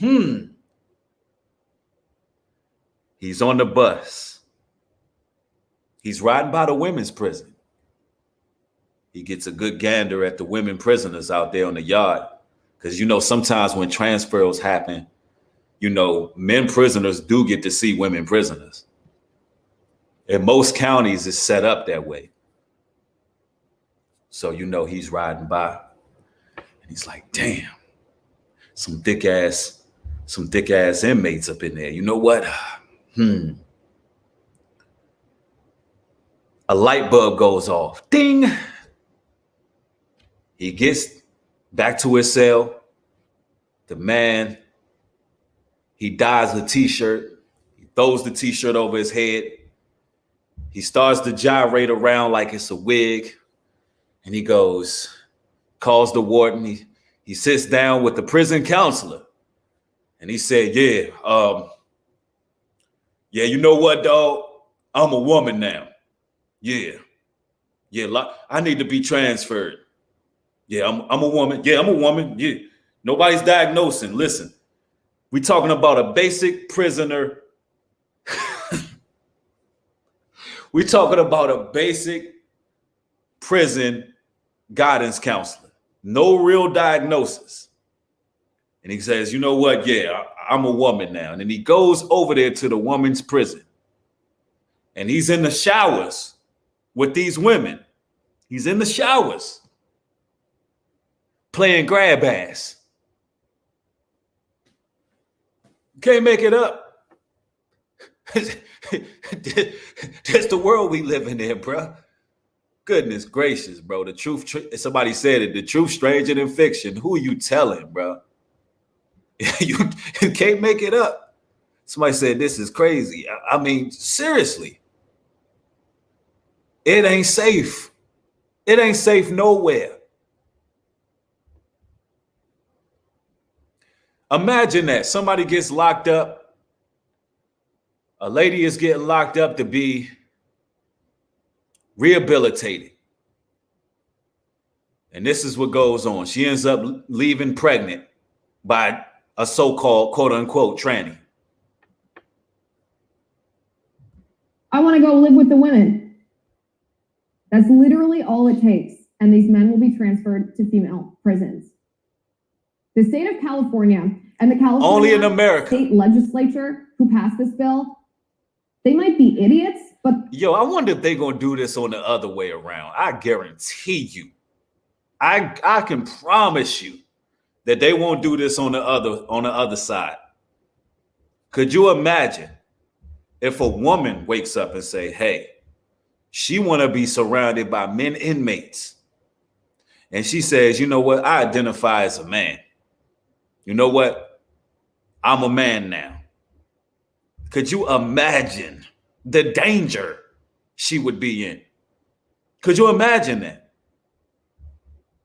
He's on the bus. He's riding by the women's prison. he gets a good gander at the women prisoners out there on the yard. Because, you know, sometimes when transfers happen, you know, men prisoners do get to see women prisoners. In most counties, it's set up that way. So, you know, he's riding by and he's like, damn, some thick ass inmates up in there. You know what? A light bulb goes off. Ding. He gets back to his cell. The man, he dyes a t-shirt. He throws the t-shirt over his head. He starts to gyrate around like it's a wig. And he goes, calls the warden. He sits down with the prison counselor. And he said, yeah, you know what, dog? I'm a woman now. Yeah, I need to be transferred. Yeah, I'm a woman. Yeah, I'm a woman. Yeah, nobody's diagnosing. Listen, we talking about a basic prisoner. We talking about a basic prison guidance counselor. No real diagnosis. And he says, you know what? Yeah, I'm a woman now. And then he goes over there to the woman's prison. And he's in the showers with these women. He's in the showers playing grab ass. Can't make it up. That's the world we living in, bro. Goodness gracious, bro. The truth, somebody said it, the truth stranger than fiction. Who are you telling, bro? You can't make it up. Somebody said this is crazy. I mean, seriously. It ain't safe. It ain't safe nowhere. Imagine that somebody gets locked up. A lady is getting locked up to be rehabilitated. And this is what goes on. She ends up leaving pregnant by a so-called quote unquote tranny. I want to go live with the women. That's literally all it takes. And these men will be transferred to female prisons. The state of California and the California only in America state legislature who passed this bill, they might be idiots, but yo, I wonder if they're gonna do this on the other way around. I guarantee you, I can promise you that they won't do this on the other side. Could you imagine if a woman wakes up and say, hey, she want to be surrounded by men inmates. And she says, you know what? I identify as a man. You know what? I'm a man now. Could you imagine the danger she would be in? Could you imagine that?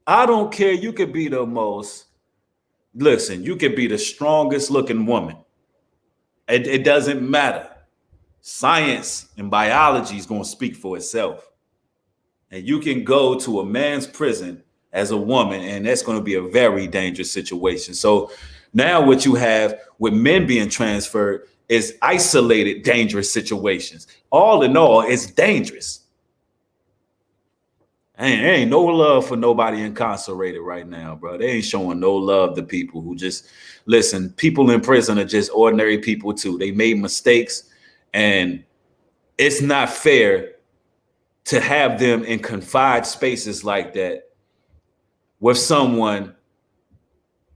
I don't care. You could be the most, listen, you could be the strongest looking woman. It doesn't matter. Science and biology is going to speak for itself. And you can go to a man's prison as a woman, and that's going to be a very dangerous situation. So now what you have with men being transferred is isolated, dangerous situations. All in all, it's dangerous. Ain't no love for nobody incarcerated right now, bro. They ain't showing no love to people who just, listen, people in prison are just ordinary people too. They made mistakes. And it's not fair to have them in confined spaces like that with someone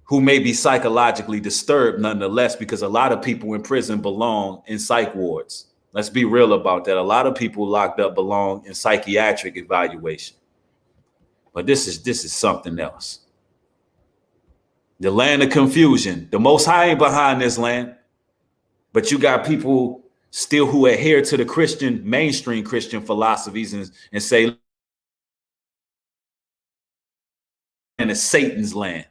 who may be psychologically disturbed nonetheless, because a lot of people in prison belong in psych wards. Let's be real about that. A lot of people locked up belong in psychiatric evaluation. But this is something else. The land of confusion. The Most High ain't behind this land. But you got people still who adhere to the mainstream Christian philosophies and say, and it's Satan's land.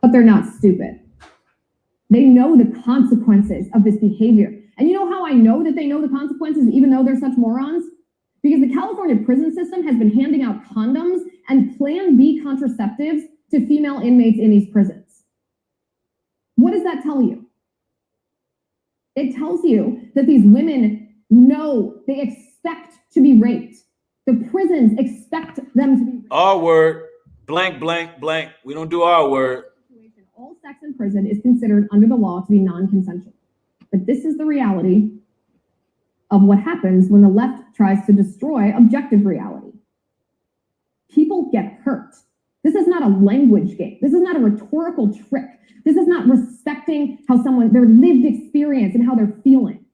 But they're not stupid. They know the consequences of this behavior. And you know how I know that they know the consequences, even though they're such morons? Because the California prison system has been handing out condoms and Plan B contraceptives to female inmates in these prisons. What does that tell you? It tells you that these women know, they expect to be raped. The prisons expect them to be R word, blank, blank, blank. We don't do R word. All sex in prison is considered under the law to be non-consensual. But this is the reality of what happens when the left tries to destroy objective reality. People get hurt. This is not a language game. This is not a rhetorical trick. This is not respecting how their lived experience and how they're feeling.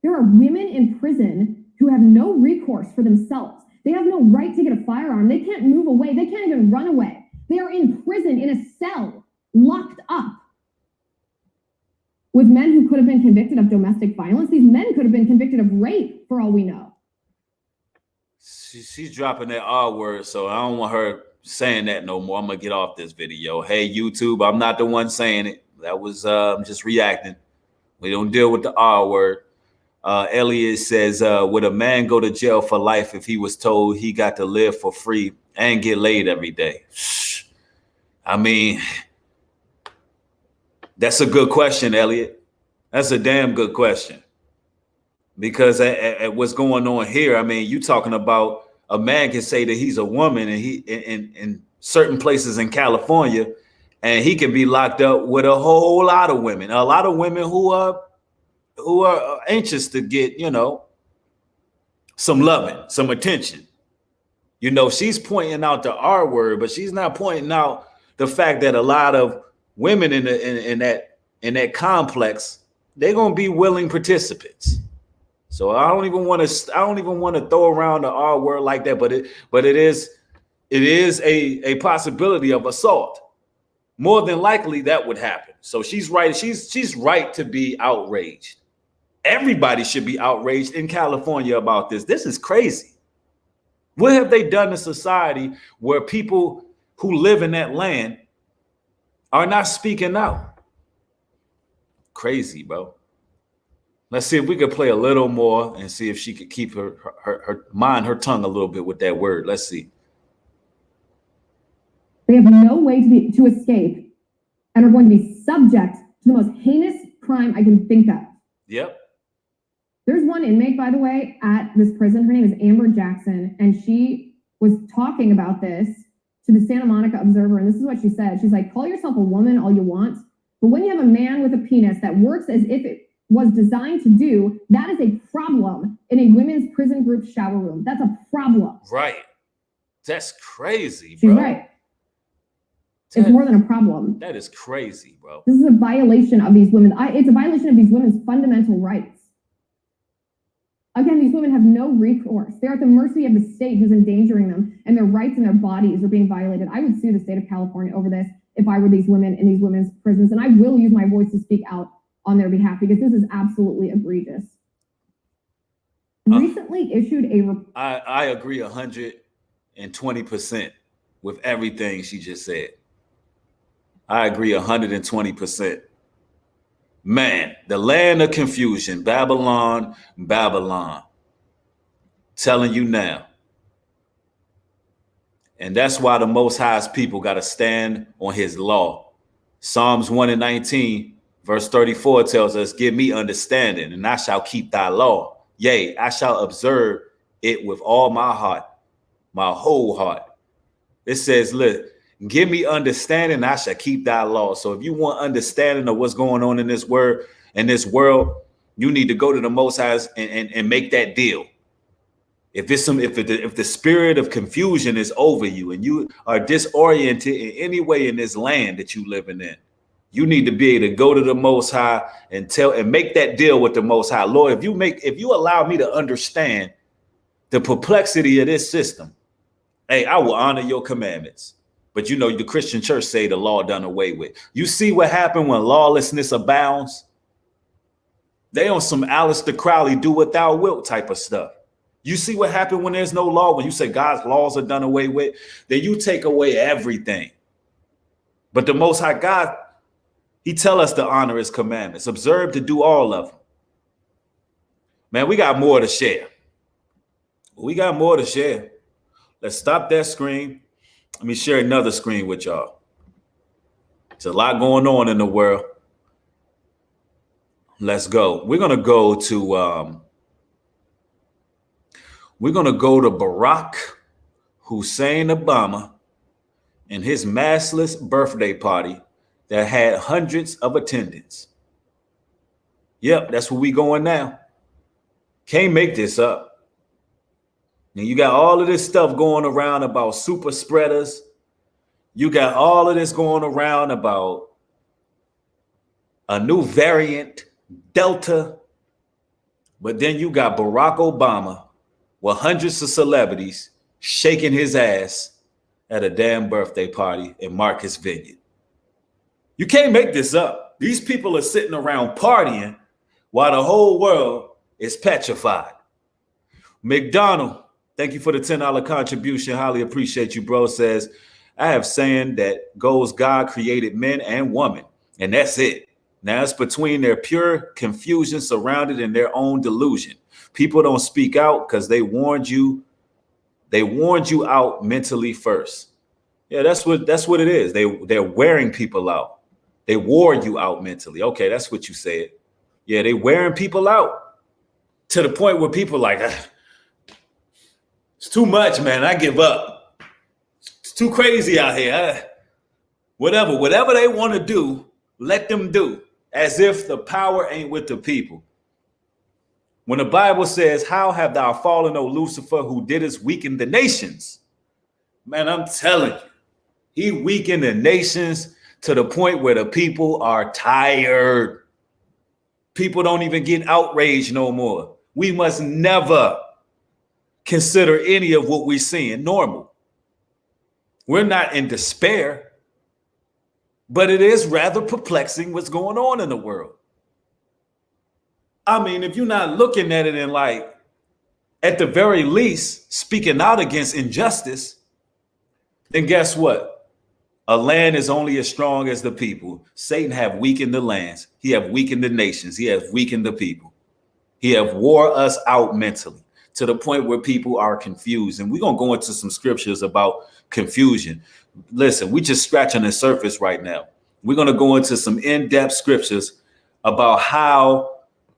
There are women in prison who have no recourse for themselves. They have no right to get a firearm. They can't move away. They can't even run away. They are in prison, in a cell, locked up with men who could have been convicted of domestic violence. These men could have been convicted of rape, for all we know. She's dropping that R word, so I don't want her saying that no more. I'm going to get off this video. Hey, YouTube, I'm not the one saying it. That was just reacting. We don't deal with the R word. Elliot says, would a man go to jail for life if he was told he got to live for free and get laid every day? I mean, that's a good question, Elliot. That's a damn good question. Because at what's going on here, I mean, you talking about a man can say that he's a woman and he in certain places in California, and he can be locked up with a whole lot of women who are anxious to get, some loving, some attention. She's pointing out the R word, but she's not pointing out the fact that a lot of women in that complex, they're gonna be willing participants. So I don't even want to throw around the R word like that, but it is a possibility of assault. More than likely that would happen. So she's right. She's right to be outraged. Everybody should be outraged in California about this. This is crazy. What have they done to society where people who live in that land are not speaking out? Crazy, bro. Let's see if we could play a little more and see if she could keep her mind, her tongue a little bit with that word. Let's see. They have no way to escape and are going to be subject to the most heinous crime I can think of. Yep. There's one inmate, by the way, at this prison. Her name is Amber Jackson, and she was talking about this to the Santa Monica Observer, and this is what she said. She's like, call yourself a woman all you want, but when you have a man with a penis that works as if it was designed to do, that is a problem in a women's prison group shower room. That's a problem. Right. That's crazy, bro. She's right. It's more than a problem. That is crazy, bro. This is a violation of these women. It's a violation of these women's fundamental rights. Again, these women have no recourse. They're at the mercy of the state who's endangering them, and their rights and their bodies are being violated. I would sue the state of California over this if I were these women in these women's prisons, and I will use my voice to speak out on their behalf because this is absolutely egregious. Recently issued a... I agree 120% with everything she just said. I agree 120%. Man, the land of confusion, Babylon, Babylon. Telling you now. And that's why the Most High's people got to stand on his law. Psalms 1:19, verse 34 tells us, give me understanding, and I shall keep thy law. Yea, I shall observe it with all my heart, my whole heart. It says, look, give me understanding, I shall keep thy law. So if you want understanding of what's going on in this world, you need to go to the Most High and make that deal. If the spirit of confusion is over you and you are disoriented in any way in this land that you living in, you need to be able to go to the Most High and make that deal with the Most High. Lord, if you allow me to understand the perplexity of this system, hey, I will honor your commandments. But the Christian church say the law done away with. You see what happened when lawlessness abounds? They on some Aleister Crowley do what thou wilt type of stuff. You see what happened when there's no law? When you say God's laws are done away with, then you take away everything. But the Most High God, he tell us to honor his commandments, observe to do all of them. Man, we got more to share. Let's stop that screen. Let me share another screen with y'all. There's a lot going on in the world. Let's go. We're going to go to We're going to go to Barack Hussein Obama and his massless birthday party that had hundreds of attendants. Yep, that's where we going now. Can't make this up. And you got all of this stuff going around about super spreaders. You got all of this going around about a new variant, Delta. But then you got Barack Obama with hundreds of celebrities shaking his ass at a damn birthday party in Marcus Vineyard. You can't make this up. These people are sitting around partying while the whole world is petrified. McDonald, thank you for the $10 contribution. Highly appreciate you, bro. Says, I have saying that goes God created men and women, and that's it. Now it's between their pure confusion surrounded in their own delusion. People don't speak out because they warned you. They warned you out mentally first. Yeah, that's what it is. They're wearing people out. They wore you out mentally. Okay, that's what you said. Yeah, they wearing people out to the point where people like, it's too much, man. I give up. It's too crazy out here. Whatever they want to do, let them do. As if the power ain't with the people. When the Bible says, how have thou fallen, O Lucifer, who didst weaken the nations? Man, I'm telling you, he weakened the nations to the point where the people are tired. People don't even get outraged no more. We must never consider any of what we're seeing normal. We're not in despair. But it is rather perplexing what's going on in the world. I mean, if you're not looking at it and like, at the very least, speaking out against injustice, then guess what? A land is only as strong as the people. Satan have weakened the lands. He have weakened the nations. He has weakened the people. He have wore us out mentally to the point where people are confused. And we're going to go into some scriptures about confusion. Listen, we're just scratching the surface right now. We're going to go into some in-depth scriptures about how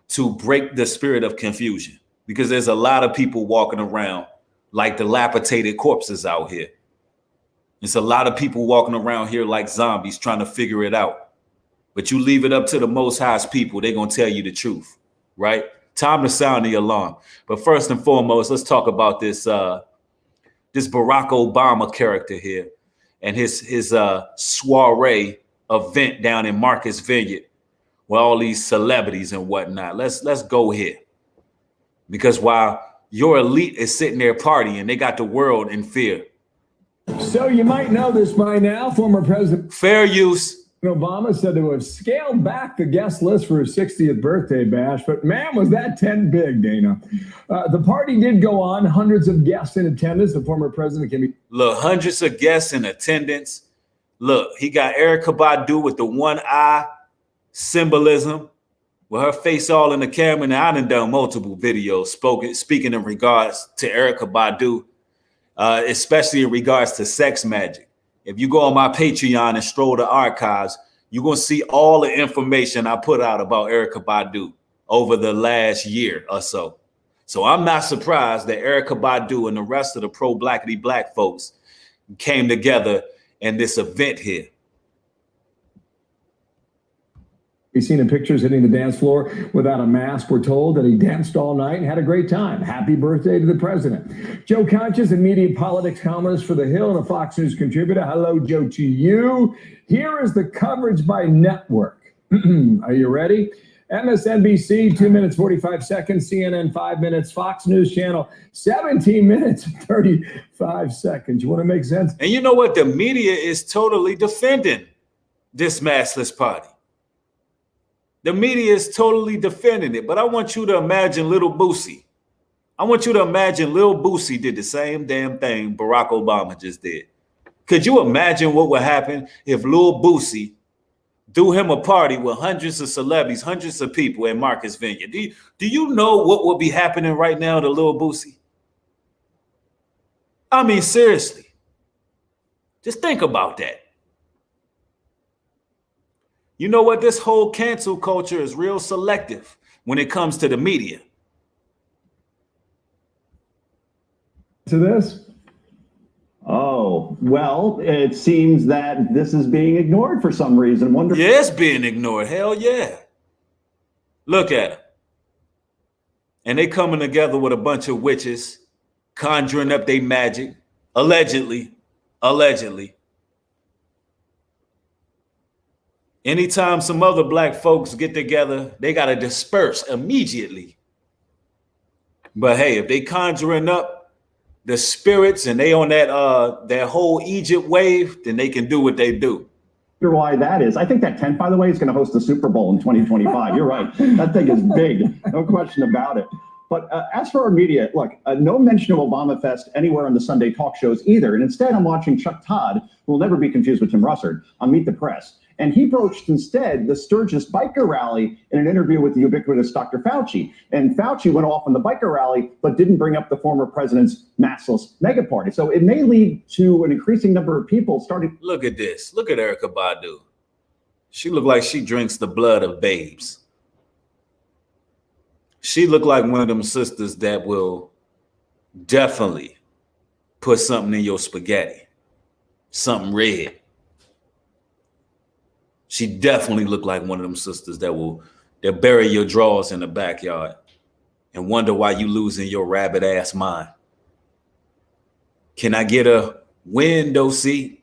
to break the spirit of confusion, because there's a lot of people walking around like dilapidated corpses out here. It's a lot of people walking around here like zombies trying to figure it out. But you leave it up to the Most High's people, they're going to tell you the truth, right? Time to sound the alarm. But first and foremost, let's talk about this Barack Obama character here and his soiree event down in Marcus Vineyard with all these celebrities and whatnot. Let's go here. Because while your elite is sitting there partying, they got the world in fear. So you might know this by now. Former President Fair use. Obama said to have scaled back the guest list for his 60th birthday bash, but man, was that tent big, Dana. The party did go on. Hundreds of guests in attendance. The former president can be... Look, hundreds of guests in attendance. Look, he got Erykah Badu with the one eye symbolism with her face all in the camera. Now, I done multiple videos speaking in regards to Erykah Badu, especially in regards to sex magic. If you go on my Patreon and stroll the archives, you're going to see all the information I put out about Erykah Badu over the last year or so. So I'm not surprised that Erykah Badu and the rest of the pro-blackity black folks came together in this event here. He's seen in pictures hitting the dance floor without a mask. We're told that he danced all night and had a great time. Happy birthday to the president. Joe Conscious, a media politics columnist for The Hill and a Fox News contributor. Hello, Joe, to you. Here is the coverage by network. Are you ready? MSNBC, 2 minutes, 45 seconds. CNN, 5 minutes. Fox News Channel, 17 minutes, 35 seconds. You want to make sense? And you know what? The media is totally defending this massless party. The media is totally defending it, but I want you to imagine Little Boosie. I want you to imagine Lil Boosie did the same damn thing Barack Obama just did. Could you imagine what would happen if Lil Boosie threw him a party with hundreds of celebrities, hundreds of people in Marcus Vineyard? Do you know what would be happening right now to Lil Boosie? I mean, seriously. Just think about that. You know what? This whole cancel culture is real selective when it comes to the media. to this? Oh, well, it seems that this is being ignored for some reason. Wonder. Yeah, it's being ignored. Hell yeah. Look at them. And they coming together with a bunch of witches, conjuring up their magic, allegedly. Anytime some other black folks get together, they got to disperse immediately. But hey, if they conjuring up the spirits and they on that whole Egypt wave, then they can do what they do. Why that is. I think that tent, by the way, is going to host the Super Bowl in 2025. You're right. That thing is big. No question about it. But as for our media, look, no mention of Obama Fest anywhere on the Sunday talk shows either. And instead, I'm watching Chuck Todd, who will never be confused with Tim Russert, on Meet the Press. And he broached instead the Sturgis biker rally in an interview with the ubiquitous Dr. Fauci. And Fauci went off on the biker rally, but didn't bring up the former president's massless mega party. So it may lead to an increasing number of people starting. Look at this. Look at Erykah Badu. She looked like she drinks the blood of babes. She looked like one of them sisters that will definitely put something in your spaghetti, something red. She definitely looked like one of them sisters that bury your drawers in the backyard and wonder why you losing your rabbit ass mind. Can I get a window seat?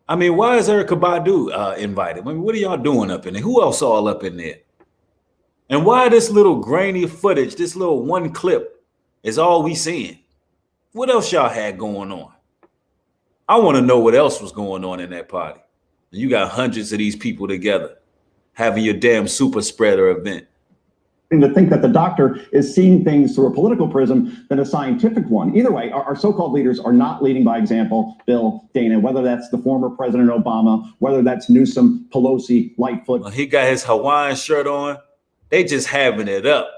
I mean, why is Erykah Badu invited? I mean, what are y'all doing up in there? Who else all up in there? And why this little grainy footage, this little one clip is all we seeing? What else y'all had going on? I want to know what else was going on in that party. You got hundreds of these people together having your damn super spreader event. To think that the doctor is seeing things through a political prism than a scientific one. Either way, our so-called leaders are not leading by example. Bill, Dana, whether that's the former President Obama, whether that's Newsom, Pelosi, Lightfoot. Well, he got his Hawaiian shirt on. They just having it up.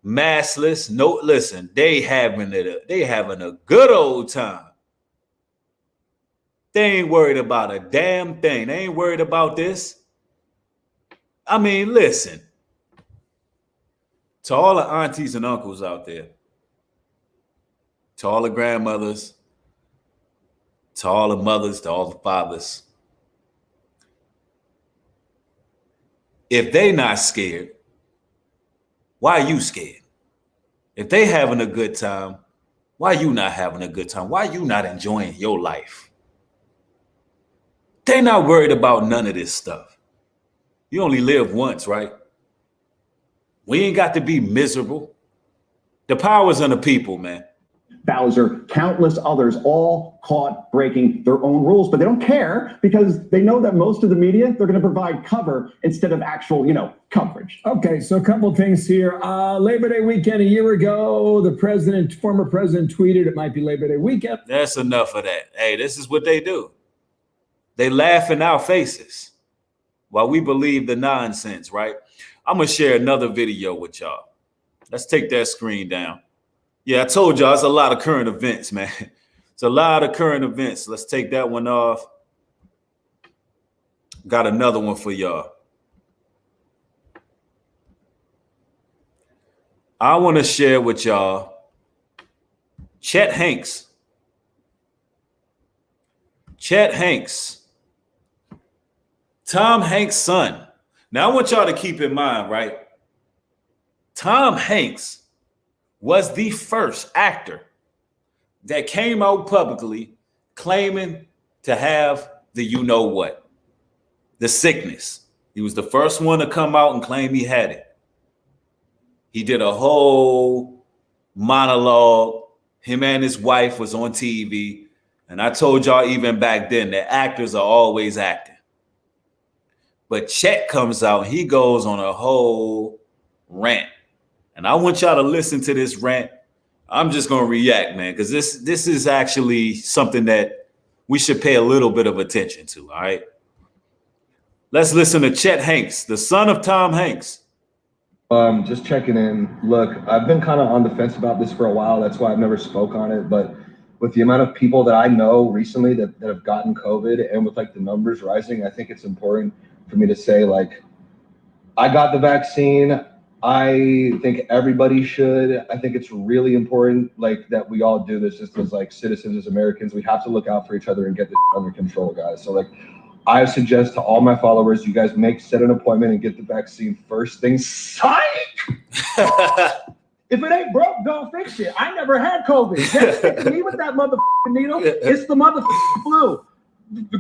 Massless. No, listen, they having it up. They having a good old time. They ain't worried about a damn thing. They ain't worried about this. I mean, listen. To all the aunties and uncles out there, to all the grandmothers, to all the mothers, to all the fathers, if they not scared, why are you scared? If they having a good time, why you not having a good time? Why you not enjoying your life? They not worried about none of this stuff. You only live once, right? We ain't got to be miserable. The power's in the people, man. Bowser, countless others, all caught breaking their own rules, but they don't care because they know that most of the media, they're going to provide cover instead of actual, coverage. Okay, so a couple things here. Labor Day weekend a year ago, the former president tweeted it might be Labor Day weekend. That's enough of that. Hey, this is what they do. They laugh in our faces while we believe the nonsense, right? I'm going to share another video with y'all. Let's take that screen down. Yeah, I told y'all it's a lot of current events, man. It's a lot of current events. Let's take that one off. Got another one for y'all. I want to share with y'all Chet Hanks. Chet Hanks. Tom Hanks' son. Now, I want y'all to keep in mind, right? Tom Hanks was the first actor that came out publicly claiming to have the you-know-what, the sickness. He was the first one to come out and claim he had it. He did a whole monologue. Him and his wife was on TV. And I told y'all even back then that actors are always acting. But Chet comes out, he goes on a whole rant. And I want y'all to listen to this rant. I'm just going to react, man, because this is actually something that we should pay a little bit of attention to, all right? Let's listen to Chet Hanks, the son of Tom Hanks. Just checking in. Look, I've been kind of on the fence about this for a while. That's why I've never spoke on it. But with the amount of people that I know recently that have gotten COVID and with like the numbers rising, I think it's important for me to say, like, I got the vaccine. I think everybody should. I think it's really important, like, that we all do this just as like citizens, as Americans. We have to look out for each other and get this under control, guys. So like, I suggest to all my followers, you guys set an appointment and get the vaccine first thing. Psych! If it ain't broke, don't fix it. I never had COVID. Just stick me with that motherfucking needle. It's the motherfucking flu.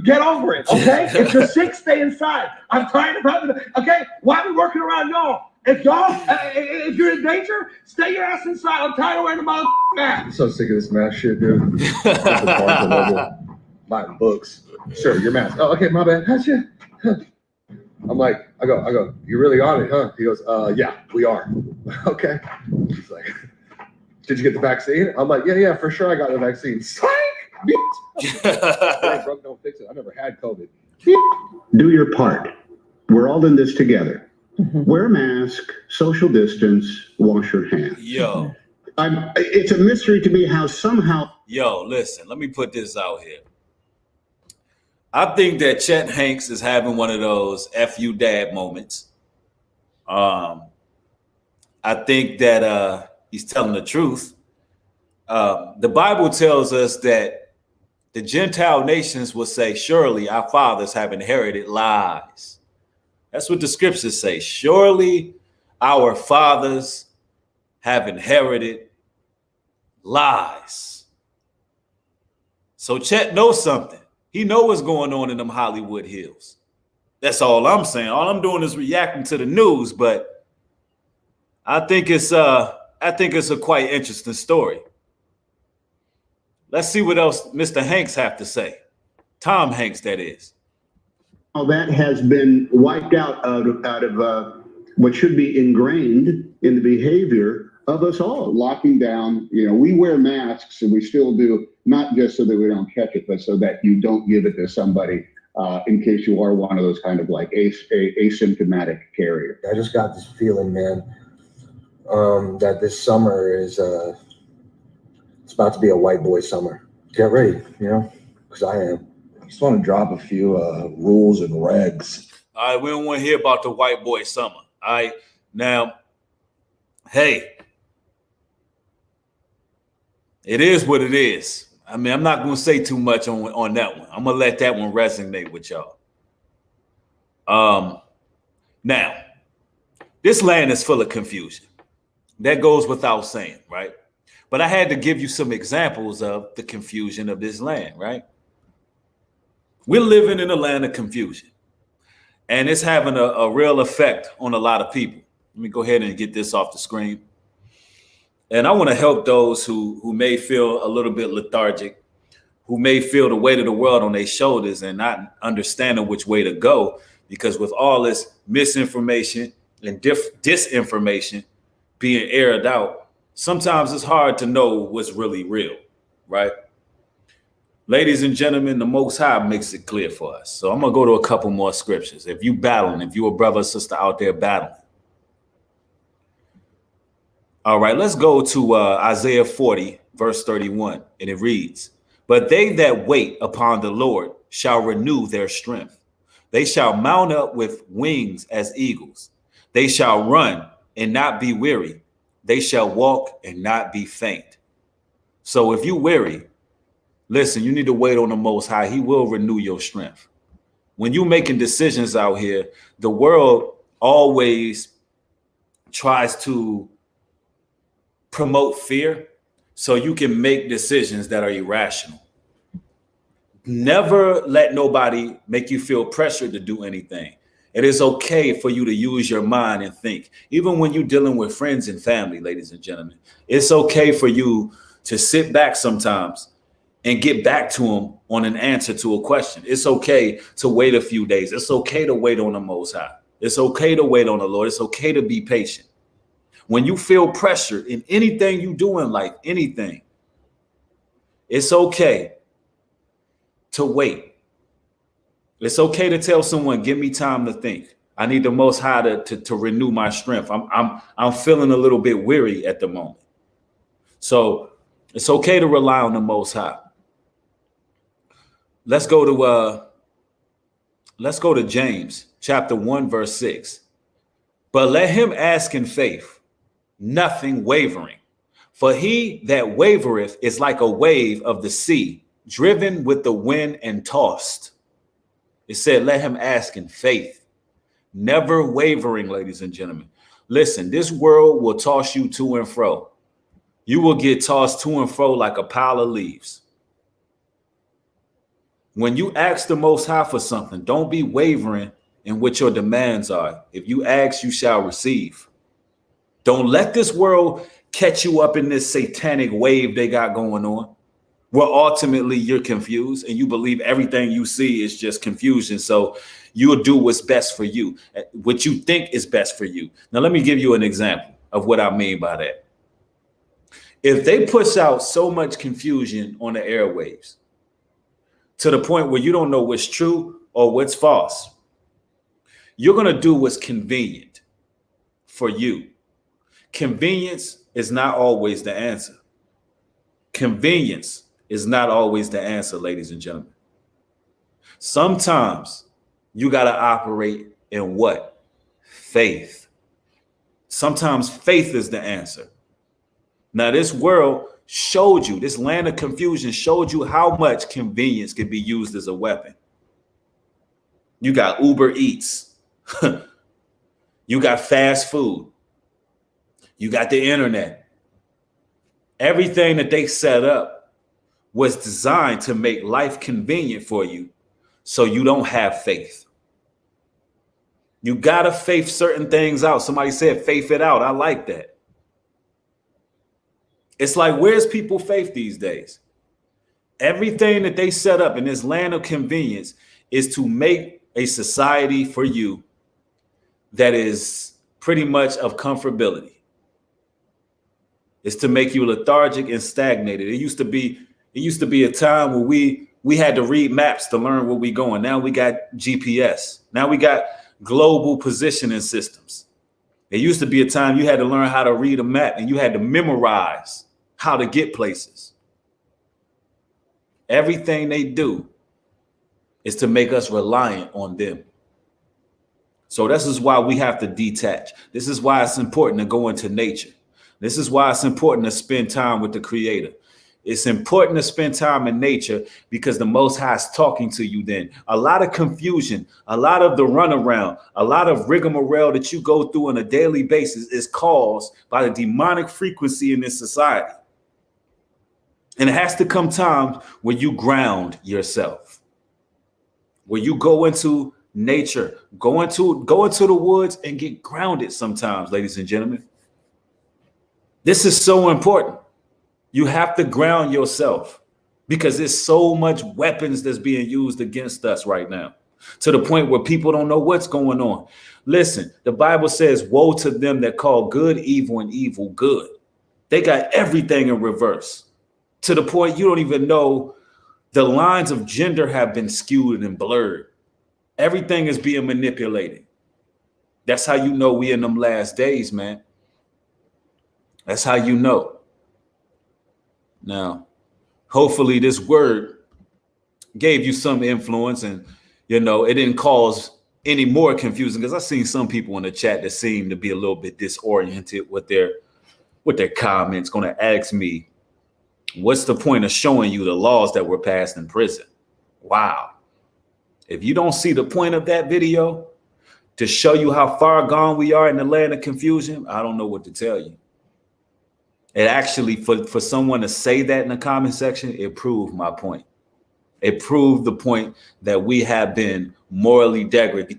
Get over it, okay? If you're sick, stay inside. I'm trying to, okay? Why are we working around y'all? If you're in danger, stay your ass inside. I'm tired of wearing the motherfucking mask. I'm so sick of this mask shit, dude. Buying books. Sure, your mask. Oh, okay, my bad. Gotcha. I'm like, I go, you really on it, huh? He goes, yeah, we are. Okay. He's like, did you get the vaccine? I'm like, yeah, for sure I got the vaccine. Psych, bitch. Broke, don't fix it. I never had COVID. Do your part. We're all in this together. Wear a mask, social distance, wash your hands. Yo. It's a mystery to me how somehow. Yo, listen, let me put this out here. I think that Chet Hanks is having one of those F you dad moments. I think that he's telling the truth. The Bible tells us that the Gentile nations will say, surely our fathers have inherited lies. That's what the scriptures say. Surely our fathers have inherited lies. So Chet knows something. He knows what's going on in them Hollywood hills. That's all I'm saying. All I'm doing is reacting to the news, but I think it's a quite interesting story. Let's see what else Mr. Hanks have to say. Tom Hanks, that is. That has been wiped out of what should be ingrained in the behavior of us all. Locking down, we wear masks, and we still do, not just so that we don't catch it, but so that you don't give it to somebody in case you are one of those kind of like asymptomatic carrier. I just got this feeling, man, that this summer is it's about to be a white boy summer. Get ready, because I am. I just want to drop a few rules and regs. All right, we don't want to hear about the white boy summer. All right, now, hey, it is what it is. I mean, I'm not going to say too much on that one. I'm going to let that one resonate with y'all. Now, this land is full of confusion. That goes without saying, right? But I had to give you some examples of the confusion of this land, right? We're living in a land of confusion, and it's having a real effect on a lot of people. Let me go ahead and get this off the screen. And I want to help those who may feel a little bit lethargic, who may feel the weight of the world on their shoulders and not understanding which way to go, because with all this misinformation and disinformation being aired out, sometimes it's hard to know what's really real, right? Ladies and gentlemen, the Most High makes it clear for us. So I'm going to go to a couple more scriptures. If you're a brother or sister out there battling. All right, let's go to Isaiah 40, verse 31. And it reads, but they that wait upon the Lord shall renew their strength. They shall mount up with wings as eagles. They shall run and not be weary. They shall walk and not be faint. So if you're weary, listen, you need to wait on the Most High. He will renew your strength. When you're making decisions out here, the world always tries to promote fear so you can make decisions that are irrational. Never let nobody make you feel pressured to do anything. It is okay for you to use your mind and think. Even when you're dealing with friends and family, ladies and gentlemen, it's okay for you to sit back sometimes and get back to them on an answer to a question. It's okay to wait a few days. It's okay to wait on the Most High. It's okay to wait on the Lord. It's okay to be patient. When you feel pressure in anything you do in life, anything, it's okay to wait. It's okay to tell someone, give me time to think. I need the Most High to renew my strength. I'm feeling a little bit weary at the moment. So it's okay to rely on the Most High. Let's go to James chapter 1, verse 6. But let him ask in faith, nothing wavering. For he that wavereth is like a wave of the sea, driven with the wind and tossed. It said, let him ask in faith, never wavering, ladies and gentlemen. Listen, this world will toss you to and fro. You will get tossed to and fro like a pile of leaves. When you ask the Most High for something, don't be wavering in what your demands are. If you ask, you shall receive. Don't let this world catch you up in this satanic wave they got going on, where ultimately you're confused and you believe everything you see is just confusion. So you'll do what's best for you, what you think is best for you. Now, let me give you an example of what I mean by that. If they push out so much confusion on the airwaves to the point where you don't know what's true or what's false, you're going to do what's convenient for you. Convenience is not always the answer. Convenience is not always the answer, ladies and gentlemen. Sometimes you got to operate in what? Faith. Sometimes faith is the answer. Now, this world showed you, this land of confusion showed you how much convenience can be used as a weapon. You got Uber Eats. You got fast food. You got the internet. Everything that they set up was designed to make life convenient for you so you don't have faith. You got to faith certain things out. Somebody said faith it out. I like that. It's like, where's people faith these days? Everything that they set up in this land of convenience is to make a society for you that is pretty much of comfortability. It's to make you lethargic and stagnated. It used to be a time where we had to read maps to learn where we going. Now we got GPS. Now we got global positioning systems. It used to be a time you had to learn how to read a map and you had to memorize how to get places. Everything they do is to make us reliant on them. So this is why we have to detach. This is why it's important to go into nature. This is why it's important to spend time with the Creator. It's important to spend time in nature because the Most High is talking to you then. A lot of confusion, a lot of the runaround, a lot of rigmarole that you go through on a daily basis is caused by the demonic frequency in this society. And it has to come times where you ground yourself, where you go into nature, go into the woods and get grounded sometimes, ladies and gentlemen. This is so important. You have to ground yourself because there's so much weapons that's being used against us right now to the point where people don't know what's going on. Listen, the Bible says, woe to them that call good evil and evil good. They got everything in reverse to the point you don't even know the lines of gender have been skewed and blurred. Everything is being manipulated. That's how you know we in them last days, man. That's how you know. Now, hopefully this word gave you some influence and, you know, it didn't cause any more confusion because I've seen some people in the chat that seem to be a little bit disoriented with their comments, going to ask me, what's the point of showing you the laws that were passed in prison? Wow. If you don't see the point of that video to show you how far gone we are in the land of confusion, I don't know what to tell you. It actually, for someone to say that in the comment section, it proved my point. It proved the point that we have been morally degraded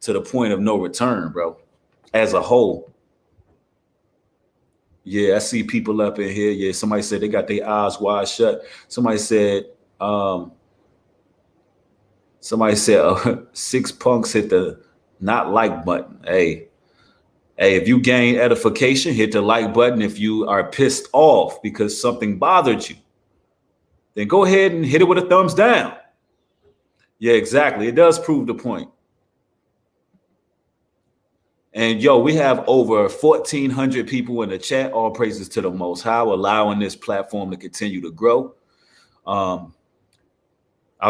to the point of no return, bro, as a whole. Yeah, I see people up in here. Yeah, somebody said they got their eyes wide shut. Somebody said 6 punks hit the not like button. Hey, if you gain edification, hit the like button. If you are pissed off because something bothered you, then go ahead and hit it with a thumbs down. Yeah, exactly. It does prove the point. And yo, we have over 1,400 people in the chat. All praises to the Most High, allowing this platform to continue to grow. I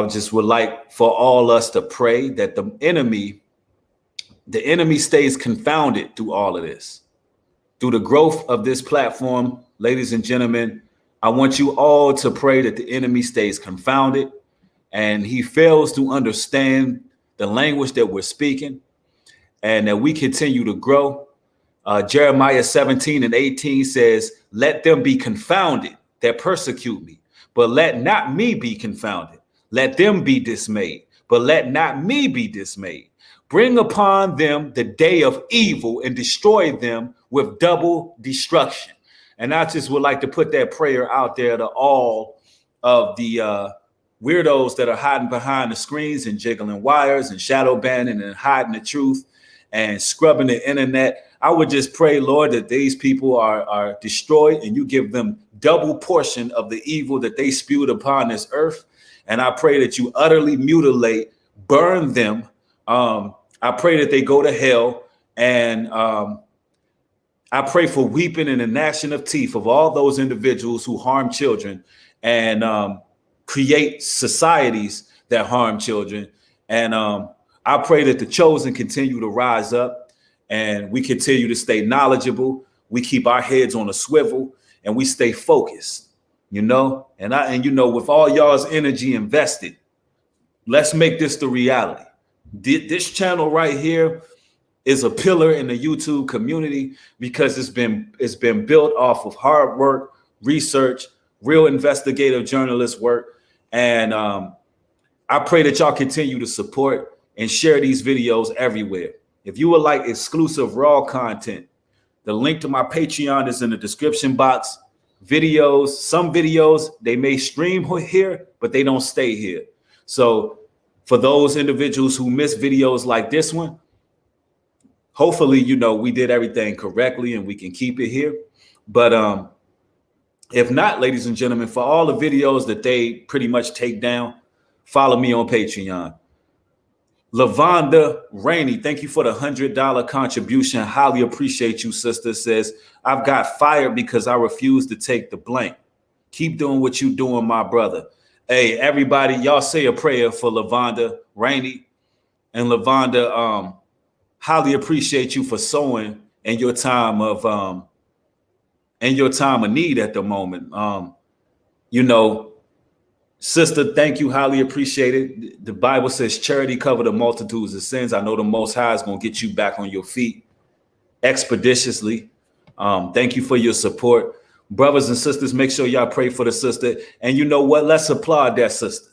just would like for all us to pray that the enemy the enemy stays confounded through all of this. Through the growth of this platform, ladies and gentlemen, I want you all to pray that the enemy stays confounded and he fails to understand the language that we're speaking, and that we continue to grow. Jeremiah 17:18 says, let them be confounded that persecute me, but let not me be confounded. Let them be dismayed, but let not me be dismayed. Bring upon them the day of evil and destroy them with double destruction. And I just would like to put that prayer out there to all of the weirdos that are hiding behind the screens and jiggling wires and shadow banning and hiding the truth and scrubbing the internet. I would just pray, Lord, that these people are destroyed and you give them double portion of the evil that they spewed upon this earth. And I pray that you utterly mutilate, burn them. I pray that they go to hell. And I pray for weeping and the gnashing of teeth of all those individuals who harm children and create societies that harm children. And I pray that the chosen continue to rise up and we continue to stay knowledgeable. We keep our heads on a swivel and we stay focused, you know, and you know, with all y'all's energy invested, let's make this the reality. This channel right here is a pillar in the YouTube community because it's been built off of hard work, research, real investigative journalist work. And I pray that y'all continue to support and share these videos everywhere. If you would like exclusive raw content, the link to my Patreon is in the description box. Videos, some videos, they may stream here, but they don't stay here. So for those individuals who miss videos like this one, hopefully, you know, we did everything correctly and we can keep it here. But if not, ladies and gentlemen, for all the videos that they pretty much take down, follow me on Patreon. Lavonda Rainey, thank you for the $100 contribution. Highly appreciate you, sister. Says, I've got fired because I refuse to take the blame. Keep doing what you're doing, my brother. Hey, everybody, y'all say a prayer for Lavonda Rainey. And Lavonda, highly appreciate you for sowing in your time of need at the moment. You know, sister, thank you. Highly appreciate it. The Bible says charity cover the multitudes of sins. I know the Most High is going to get you back on your feet expeditiously. Thank you for your support. Brothers and sisters, make sure y'all pray for the sister. And you know what? Let's applaud that sister.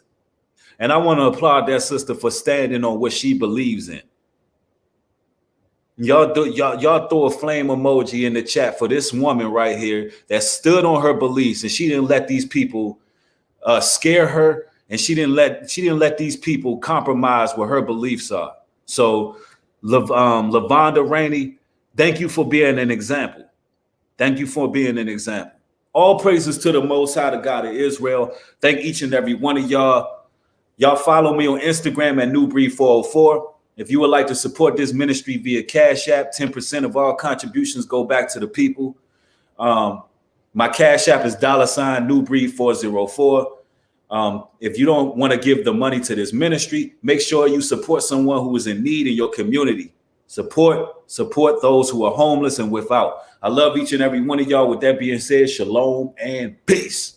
And I want to applaud that sister for standing on what she believes in. Y'all throw a flame emoji in the chat for this woman right here that stood on her beliefs, and she didn't let these people scare her, and she didn't let these people compromise what her beliefs are. So Lavonda Rainey, thank you for being an example. Thank you for being an example. All praises to the Most High, the God of Israel. Thank each and every one of y'all. Y'all follow me on Instagram at NewBreed404. If you would like to support this ministry via Cash App, 10% of all contributions go back to the people. My Cash App is $NewBreed404. If you don't want to give the money to this ministry, make sure you support someone who is in need in your community. Support those who are homeless and without. I love each and every one of y'all. With that being said, shalom and peace.